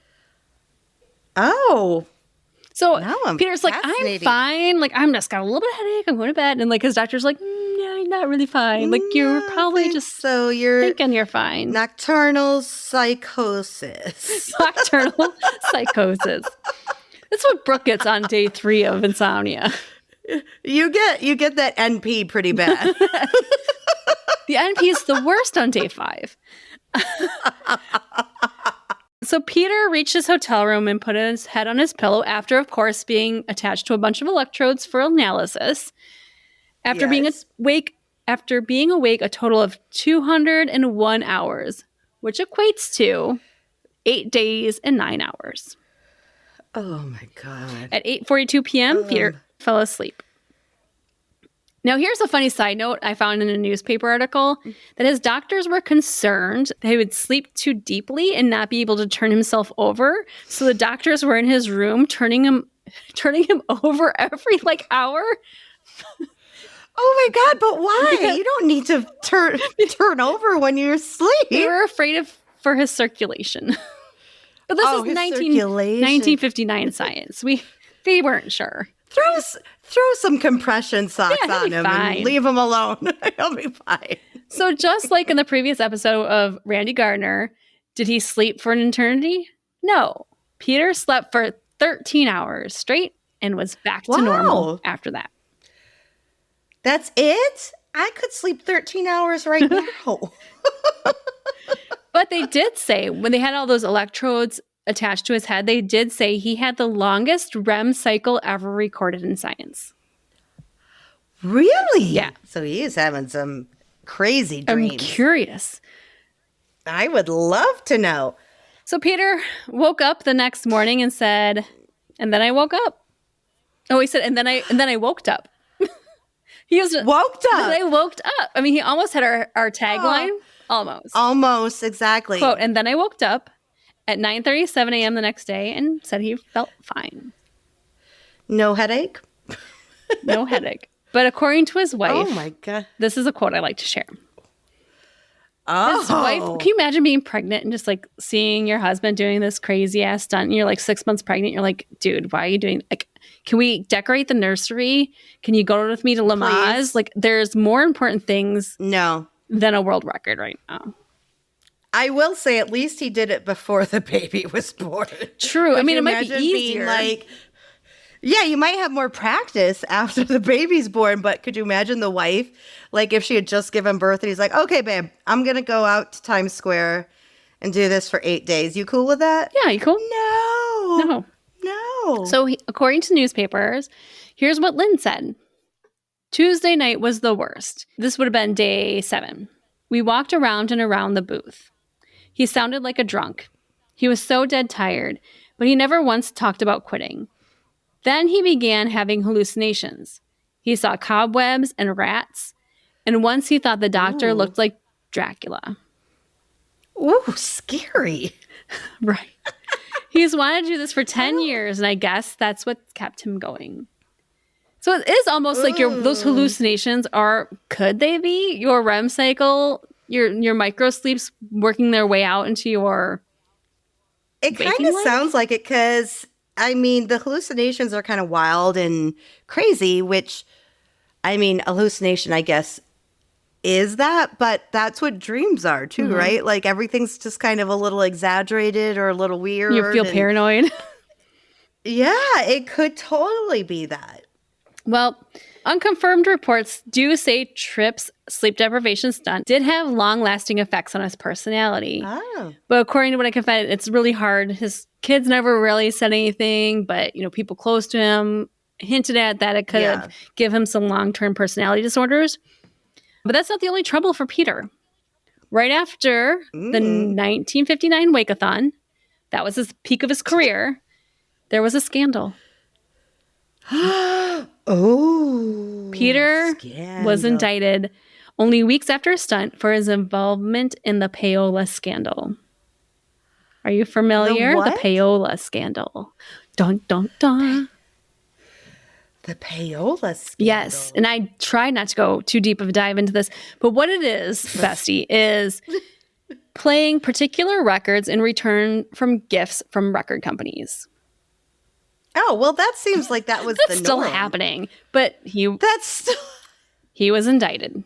A: Oh,
B: so Peter's like, I'm fine. Like, I'm just got a little bit of headache. I'm going to bed. And his doctor's like, yeah, you're not really fine. Like, you're probably just
A: you're
B: thinking you're fine.
A: Nocturnal psychosis.
B: Nocturnal psychosis. That's what Brooke gets on day 3 of insomnia.
A: You get that NP pretty bad.
B: The NP is the worst on day 5. So Peter reached his hotel room and put his head on his pillow after, of course, being attached to a bunch of electrodes for analysis. After being awake a total of 201 hours, which equates to 8 days and 9 hours.
A: Oh my God. At
B: 8:42 p.m., Peter fell asleep. Now, here's a funny side note I found in a newspaper article that his doctors were concerned that he would sleep too deeply and not be able to turn himself over. So the doctors were in his room turning him over every hour.
A: Oh my God, but why? You don't need to turn over when you're asleep.
B: They were afraid for his circulation. But this is 1959 science. They weren't sure.
A: Throw some compression socks on him and leave him alone. He'll be fine.
B: So just like in the previous episode of Randy Gardner, did he sleep for an eternity? No. Peter slept for 13 hours straight and was back to normal after that.
A: That's it? I could sleep 13 hours right now.
B: But they did say, when they had all those electrodes attached to his head, they did say he had the longest REM cycle ever recorded in science.
A: Really?
B: Yeah.
A: So he is having some crazy dreams.
B: I'm curious.
A: I would love to know.
B: So Peter woke up the next morning and said, and then I woke up. Oh, he said, and then I woke up.
A: He was woke up.
B: They woke up. I mean, he almost had our tagline.
A: Almost, exactly.
B: Quote, and then I woke up at 9:37 a.m. the next day and said he felt fine.
A: No headache?
B: No headache. But according to his wife,
A: oh my God,
B: this is a quote I like to share.
A: Oh.
B: His wife, can you imagine being pregnant and just like seeing your husband doing this crazy ass stunt and you're like 6 months pregnant? You're like, dude, why are you doing, like, can we decorate the nursery? Can you go with me to Lamaze? Like, there's more important things than a world record right now.
A: I will say at least he did it before the baby was born.
B: True. I mean, it might be easier.
A: Like, yeah, you might have more practice after the baby's born, but could you imagine the wife, like if she had just given birth and he's like, okay, babe, I'm going to go out to Times Square and do this for 8 days. You cool with that?
B: Yeah, you cool?
A: No.
B: So according to newspapers, here's what Lynn said. Tuesday night was the worst. This would have been day 7. We walked around and around the booth. He sounded like a drunk. He was so dead tired, but he never once talked about quitting. Then he began having hallucinations. He saw cobwebs and rats, and once he thought the doctor looked like Dracula.
A: Ooh, scary.
B: Right. He's wanted to do this for 10 years, and I guess that's what kept him going. So it is almost like those hallucinations could they be your REM cycle, your micro sleeps working their way out into your
A: It kind of sounds like it because, I mean, the hallucinations are kind of wild and crazy, which, I mean, hallucination, I guess, is that, but that's what dreams are too, right? Like everything's just kind of a little exaggerated or a little weird.
B: You feel paranoid.
A: Yeah, it could totally be that.
B: Well, unconfirmed reports do say Tripp's sleep deprivation stunt did have long-lasting effects on his personality.
A: Oh.
B: But according to what I can find, it's really hard. His kids never really said anything, but people close to him hinted at that it could have give him some long-term personality disorders. But that's not the only trouble for Peter. Right after the 1959 Wake-A-Thon, that was his peak of his career, there was a scandal. Peter was indicted only weeks after a stunt for his involvement in the payola scandal. Are you familiar? The payola scandal. Dun, dun, dun.
A: The payola scandal.
B: Yes, and I tried not to go too deep of a dive into this, but what it is, bestie, is playing particular records in return from gifts from record companies.
A: Oh, well, that seems like that was
B: That's still happening, but he was indicted.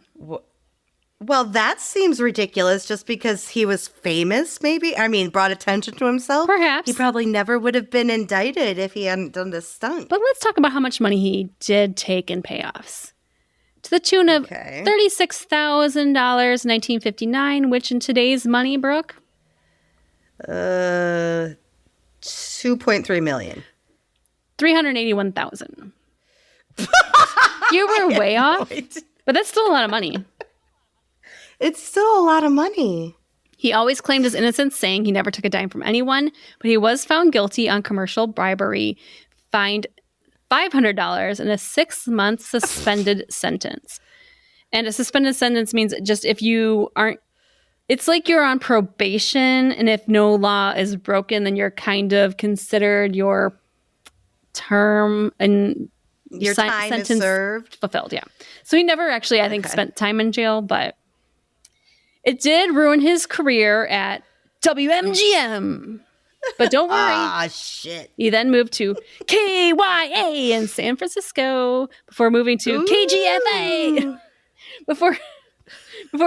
A: Well, that seems ridiculous just because he was famous, maybe? I mean, brought attention to himself?
B: Perhaps.
A: He probably never would have been indicted if he hadn't done this stunt.
B: But let's talk about how much money he did take in payoffs. To the tune of $36,000 in 1959, which in today's money, Brooke?
A: $2.3 million.
B: $381,000. You were way off, but that's still a lot of money.
A: It's still a lot of money.
B: He always claimed his innocence, saying he never took a dime from anyone, but he was found guilty on commercial bribery, fined $500, and a 6-month suspended sentence. And a suspended sentence means just if you aren't, it's like you're on probation, and if no law is broken, then you're kind of considered your term and
A: your time is served.
B: Fulfilled, yeah. So he never actually, I think, spent time in jail, but it did ruin his career at WMGM. But don't worry.
A: Ah, shit.
B: He then moved to KYA in San Francisco before moving to KGFA. Before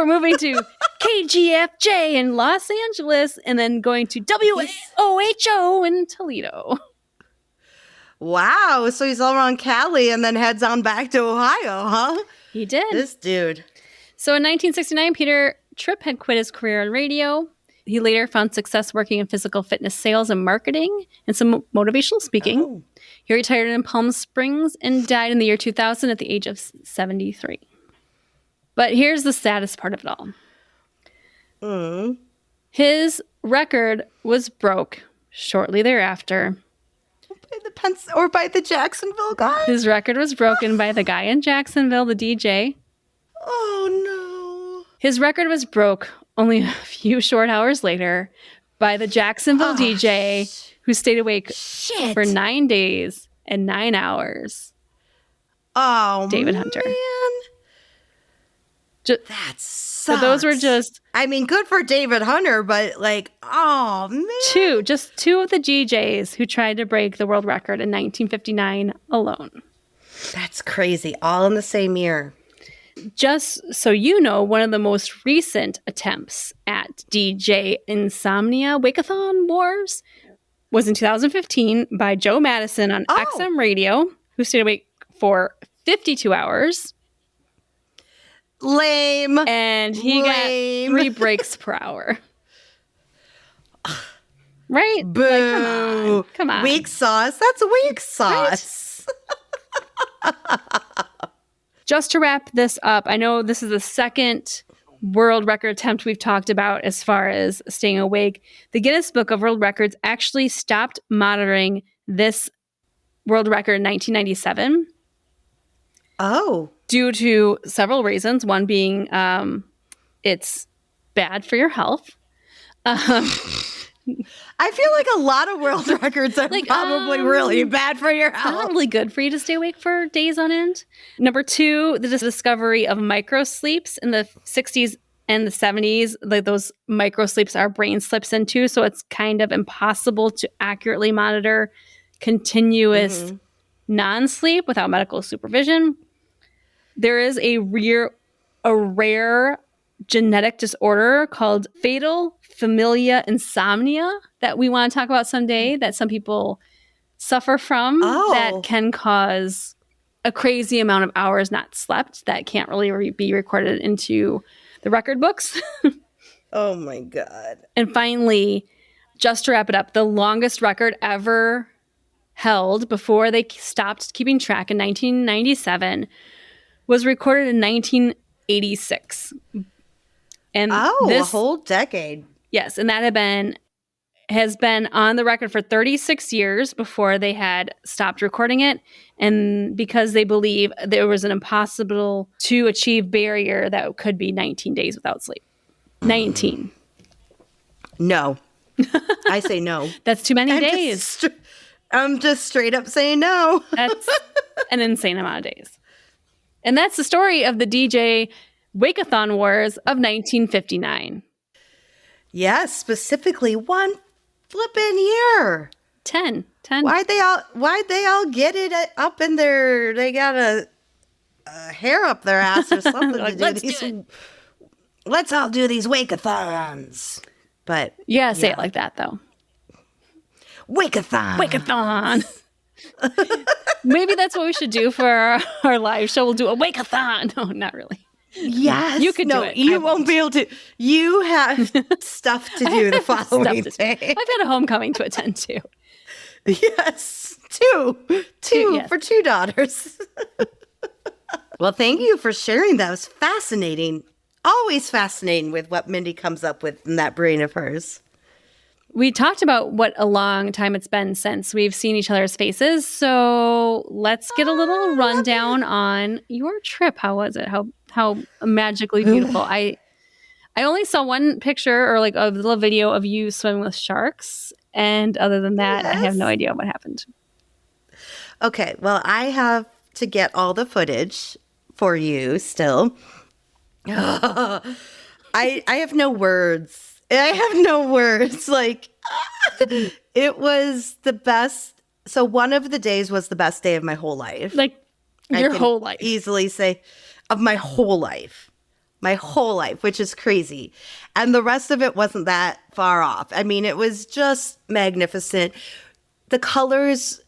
B: moving to KGFJ in Los Angeles and then going to WOHO in Toledo.
A: Wow. So he's all around Cali and then heads on back to Ohio, huh?
B: He did.
A: This dude.
B: So in 1969, Peter Tripp had quit his career on radio. He later found success working in physical fitness sales and marketing and some motivational speaking. Oh. He retired in Palm Springs and died in the year 2000 at the age of 73. But here's the saddest part of it all. His record was broke shortly thereafter.
A: by the Jacksonville guy?
B: His record was broken by the guy in Jacksonville, the DJ.
A: Oh, no.
B: His record was broke only a few short hours later by the Jacksonville DJ who stayed awake for 9 days and 9 hours.
A: Oh,
B: David Hunter.
A: Man. That sucks.
B: So those were just...
A: I mean, good for David Hunter, but like, oh, man.
B: Just two of the DJs who tried to break the world record in 1959 alone.
A: That's crazy. All in the same year.
B: Just so you know, one of the most recent attempts at DJ Insomnia Wake-A-Thon Wars was in 2015 by Joe Madison on XM Radio, who stayed awake for 52 hours.
A: Lame.
B: And he got 3 breaks per hour. Right?
A: Boo.
B: Like, come on.
A: Weak sauce. That's weak sauce.
B: Right? Just to wrap this up, I know this is the second world record attempt we've talked about as far as staying awake. The Guinness Book of World Records actually stopped monitoring this world record in 1997.
A: Oh.
B: Due to several reasons. One being it's bad for your health.
A: I feel like a lot of world records are probably really bad for your health.
B: Not really good for you to stay awake for days on end. Number 2, the discovery of microsleeps in the 60s and the 70s. Like those microsleeps our brain slips into, so it's kind of impossible to accurately monitor continuous non-sleep without medical supervision. There is a rare genetic disorder called fatal familial insomnia that we want to talk about someday, that some people suffer from, that can cause a crazy amount of hours not slept that can't really be recorded into the record books.
A: Oh my God.
B: And finally, just to wrap it up, the longest record ever held before they stopped keeping track in 1997 was recorded in 1986. And
A: a whole decade.
B: Yes, and that has been on the record for 36 years before they had stopped recording it, and because they believe there was an impossible to achieve barrier that could be 19 days without sleep. 19.
A: No. I say no.
B: That's too many days.
A: I'm just straight up saying no.
B: That's an insane amount of days. And that's the story of the DJ Wake-A-Thon Wars of 1959.
A: Yes, specifically one flippin' year.
B: 10.
A: Why'd they all get it up in their, they got a hair up their ass or something
B: like,
A: let's all do these Wake-A-Thons. But
B: yeah, say it like that though.
A: Wake-A-Thon.
B: Wake-A-Thon. Maybe that's what we should do for our live show. We'll do a Wake-A-Thon. No, not really.
A: Yes.
B: You could do it.
A: You won't be able to. You have stuff to do the following day.
B: I've had a homecoming to attend to.
A: Yes. Two
B: yes.
A: For 2 daughters. Well, thank you for sharing. That was fascinating. Always fascinating with what Mindy comes up with in that brain of hers.
B: We talked about what a long time it's been since we've seen each other's faces. So let's get a little rundown on your trip. How was it? How magically beautiful. I only saw one picture or like a little video of you swimming with sharks. And other than that, I have no idea what happened.
A: Okay. Well, I have to get all the footage for you still. I have no words. Like, it was the best. So one of the days was the best day of my whole life.
B: Like your whole life.
A: Easily say of my whole life. My whole life, which is crazy. And the rest of it wasn't that far off. I mean, it was just magnificent. The colors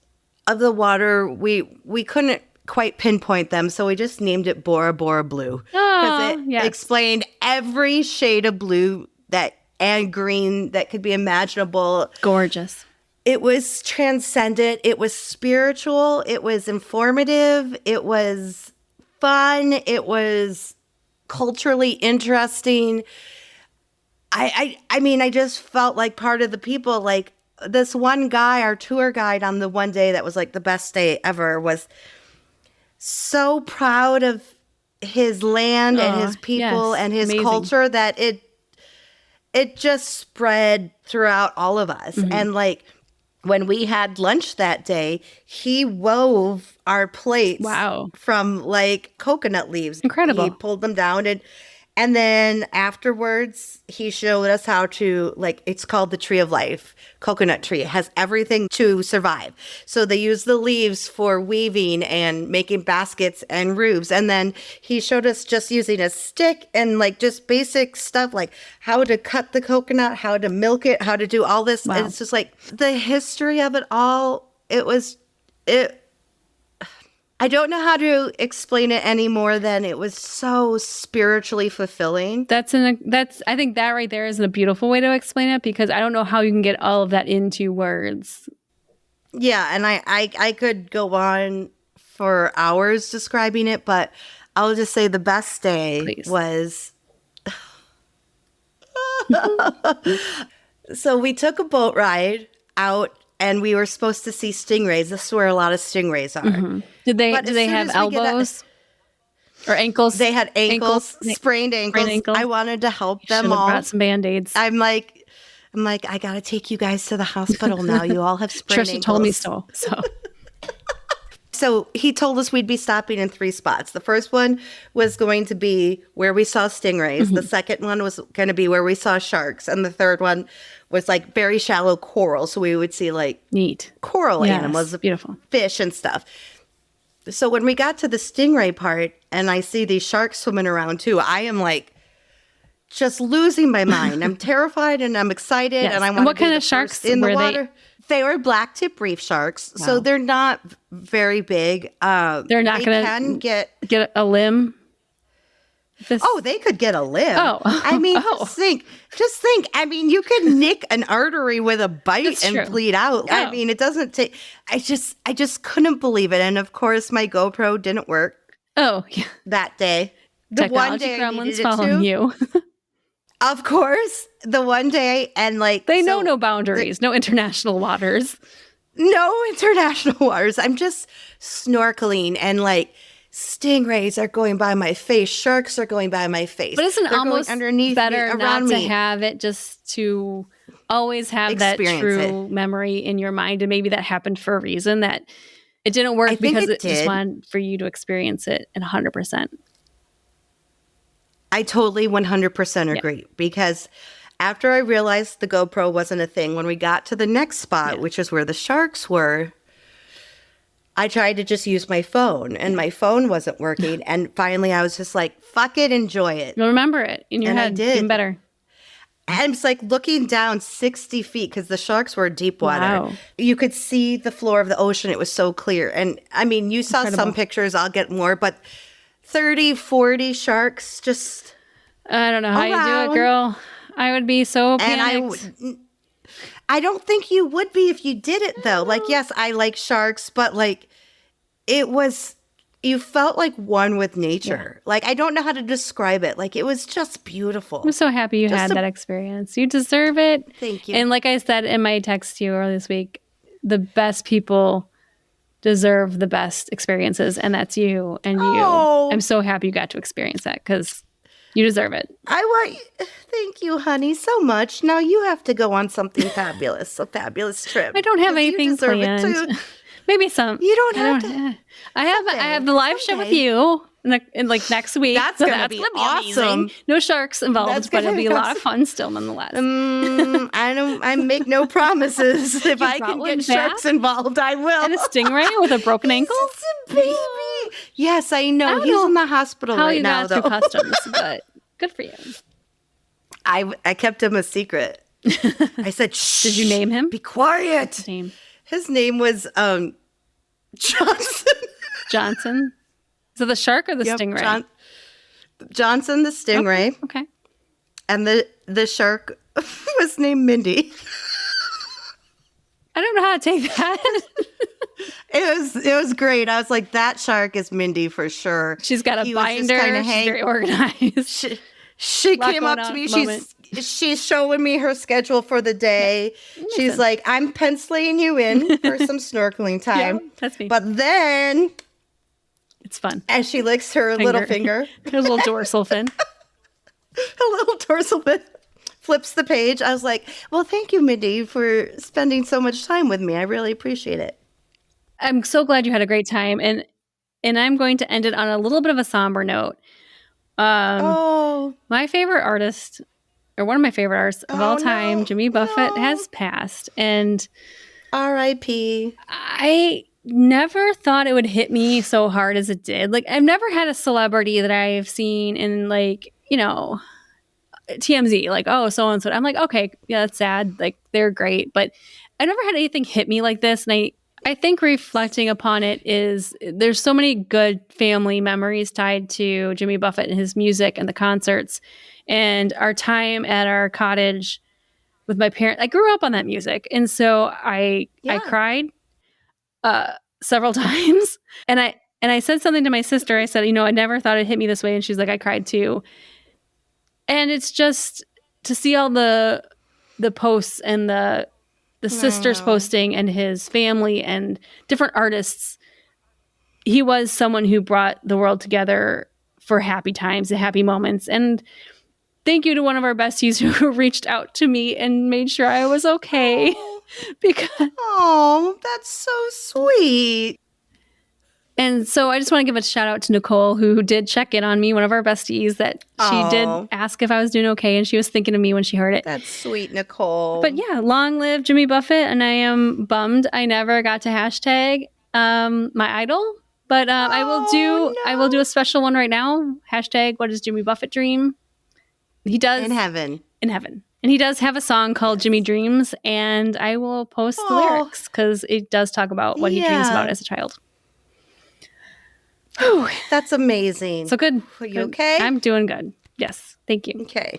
A: of the water, we couldn't quite pinpoint them, so we just named it Bora Bora Blue. Because it explained every shade of blue and green that could be imaginable.
B: Gorgeous.
A: It was transcendent. It was spiritual. It was informative. It was fun. It was culturally interesting. I mean, I just felt like part of the people, like, this one guy, our tour guide on the one day that was like the best day ever, was so proud of his land and his people and his culture that it just spread throughout all of us. And like when we had lunch that day, he wove our plates from like coconut leaves.
B: Incredible.
A: He pulled them down and then afterwards, he showed us how to, like, it's called the Tree of Life, coconut tree. It has everything to survive. So they use the leaves for weaving and making baskets and roofs. And then he showed us just using a stick and, like, just basic stuff, like how to cut the coconut, how to milk it, how to do all this. And it's just like the history of it all. I don't know how to explain it any more than it was so spiritually fulfilling.
B: I think that right there is a beautiful way to explain it, because I don't know how you can get all of that into words.
A: Yeah, and I could go on for hours describing it, but I'll just say the best day was... So we took a boat ride out, and we were supposed to see stingrays. This is where a lot of stingrays are.
B: Did they have elbows or ankles?
A: They had ankles, sprained ankles. I wanted to help them all.
B: Brought some Band-Aids.
A: I'm like, I gotta take you guys to the hospital now. You all have sprained ankles.
B: Trisha told me so.
A: So he told us we'd be stopping in 3 spots. The first one was going to be where we saw stingrays. The second one was going to be where we saw sharks. And the third one was like very shallow coral. So we would see like
B: neat
A: coral animals,
B: beautiful
A: fish and stuff. So when we got to the stingray part and I see these sharks swimming around too, I am like just losing my mind. I'm terrified and I'm excited. And I want
B: what kind of sharks
A: in the
B: were
A: water. They were black tip reef sharks, so they're not very big.
B: They're not going to get a limb.
A: They could get a limb.
B: Oh,
A: I mean, just think. I mean, you could nick an artery with a bite and bleed out. I mean, it doesn't take. I just couldn't believe it, and of course, my GoPro didn't work. That day, the one day I needed it to.
B: You.
A: Of course, the one day, and like...
B: They know no boundaries, no international waters.
A: No international waters. I'm just snorkeling, and like stingrays are going by my face, sharks are going by my face.
B: But isn't it almost
A: underneath
B: better
A: me, around
B: not
A: me.
B: To have it, just to always have that true memory in your mind, and maybe that happened for a reason, that it didn't work because it just wanted for you to experience it at 100%.
A: I totally 100% agree, because after I realized the GoPro wasn't a thing, when we got to the next spot, which is where the sharks were, I tried to just use my phone, and my phone wasn't working. And finally, I was just like, fuck it, enjoy it.
B: You'll remember it in your head.
A: I did.
B: Even better.
A: And it's like looking down 60 feet, because the sharks were deep water.
B: Wow.
A: You could see the floor of the ocean. It was so clear. And I mean, you saw some pictures. I'll get more, but 30, 40 sharks just...
B: I don't know how you do it, girl. I would be so panicked.
A: And I don't think you would be if you did it, though. Like, yes, I like sharks, but like, it was... You felt like one with nature. Yeah. Like, I don't know how to describe it. Like, it was just beautiful.
B: I'm so happy you had that experience. You deserve it.
A: Thank you.
B: And like I said in my text to you earlier this week, the best people deserve the best experiences, and that's you and you. I'm so happy you got to experience that, because you deserve it.
A: Thank you, honey, so much. Now you have to go on something fabulous, a fabulous trip.
B: I don't have anything planned. Maybe some.
A: You don't have to.
B: I have the live show with you in like next week.
A: That's gonna be awesome.
B: Amazing. No sharks involved, but it'll be a lot of fun still, nonetheless.
A: I make no promises. If I can get sharks involved, I will.
B: And a stingray with a broken ankle.
A: It's a baby. Yes, I know. He's in the hospital right now, though.
B: How you got through customs, but good for you.
A: I kept him a secret. I said, shh.
B: Did you name him?
A: Be quiet. His name was Johnson.
B: Johnson? So the shark or the stingray?
A: Johnson the stingray.
B: Okay.
A: And the shark was named Mindy.
B: I don't know how to take that.
A: It was great. I was like, that shark is Mindy for sure.
B: She's got a binder. She's very organized.
A: She came up to me. She's showing me her schedule for the day. Yeah. She's like, I'm penciling you in for some snorkeling time.
B: Yeah, that's me.
A: But then...
B: It's fun.
A: And she licks her little finger.
B: Her little dorsal fin.
A: Her little dorsal fin. Flips the page. I was like, well, thank you, Mindy, for spending so much time with me. I really appreciate it.
B: I'm so glad you had a great time. And I'm going to end it on a little bit of a somber note. My favorite artist, or one of my favorite artists of all time, Jimmy Buffett, has passed. And
A: R.I.P.
B: I never thought it would hit me so hard as it did. Like, I've never had a celebrity that I've seen in, like, you know, TMZ, like, oh, so-and-so. I'm like, okay, yeah, that's sad. Like, they're great. But I never had anything hit me like this. And I think reflecting upon it is there's so many good family memories tied to Jimmy Buffett and his music and the concerts and our time at our cottage with my parents. I grew up on that music. And so I cried several times. And I said something to my sister. I said, you know, I never thought it hit me this way. And she's like, I cried too. And it's just to see all the posts and the sisters posting and his family and different artists. He was someone who brought the world together for happy times and happy moments. And thank you to one of our besties who reached out to me and made sure I was okay.
A: Oh, that's so sweet.
B: And so I just want to give a shout out to Nicole, who did check in on me, one of our besties, that she did ask if I was doing okay. And she was thinking of me when she heard it.
A: That's sweet, Nicole.
B: But yeah, long live Jimmy Buffett. And I am bummed I never got to hashtag my idol. But I will do a special one right now. Hashtag what does Jimmy Buffett dream? He does.
A: In heaven.
B: In heaven. And he does have a song called Jimmy Dreams. And I will post the lyrics because it does talk about what he dreams about as a child.
A: Whew, that's amazing.
B: So good.
A: Are you okay?
B: I'm doing good. Yes. Thank you.
A: Okay.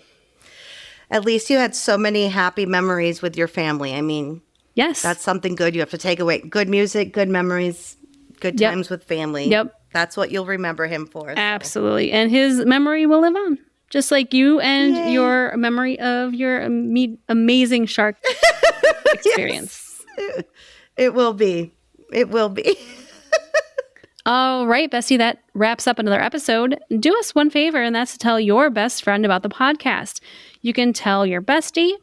A: At least you had so many happy memories with your family. I mean,
B: yes,
A: that's something good you have to take away. Good music, good memories, good times with family.
B: Yep.
A: That's what you'll remember him for. So.
B: Absolutely. And his memory will live on. Just like you and your memory of your amazing shark experience.
A: Yes. It will be. It will be.
B: All right, Bestie, that wraps up another episode. Do us one favor, and that's to tell your best friend about the podcast. You can tell your bestie.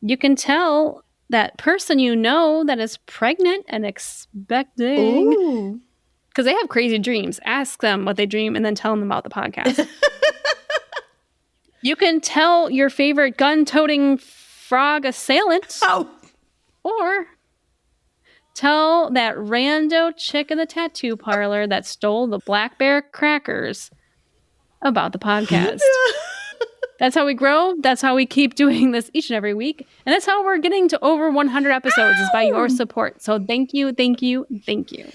B: You can tell that person you know that is pregnant and expecting. Because they have crazy dreams. Ask them what they dream and then tell them about the podcast. You can tell your favorite gun-toting frog assailant. Or tell that rando chick in the tattoo parlor that stole the Black Bear crackers about the podcast. That's how we grow. That's how we keep doing this each and every week. And that's how we're getting to over 100 episodes is by your support. So thank you, thank you, thank you.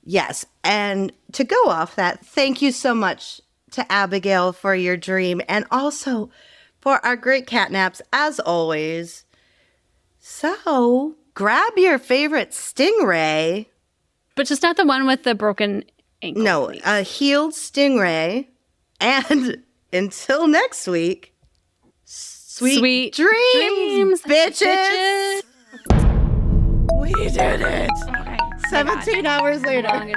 A: Yes. And to go off that, thank you so much to Abigail for your dream and also for our great catnaps as always. So grab your favorite Stingray.
B: But just not the one with the broken ankle.
A: No,
B: please.
A: A healed Stingray. And until next week, sweet dreams, bitches. We did it.
B: Okay.
A: 17 hours later.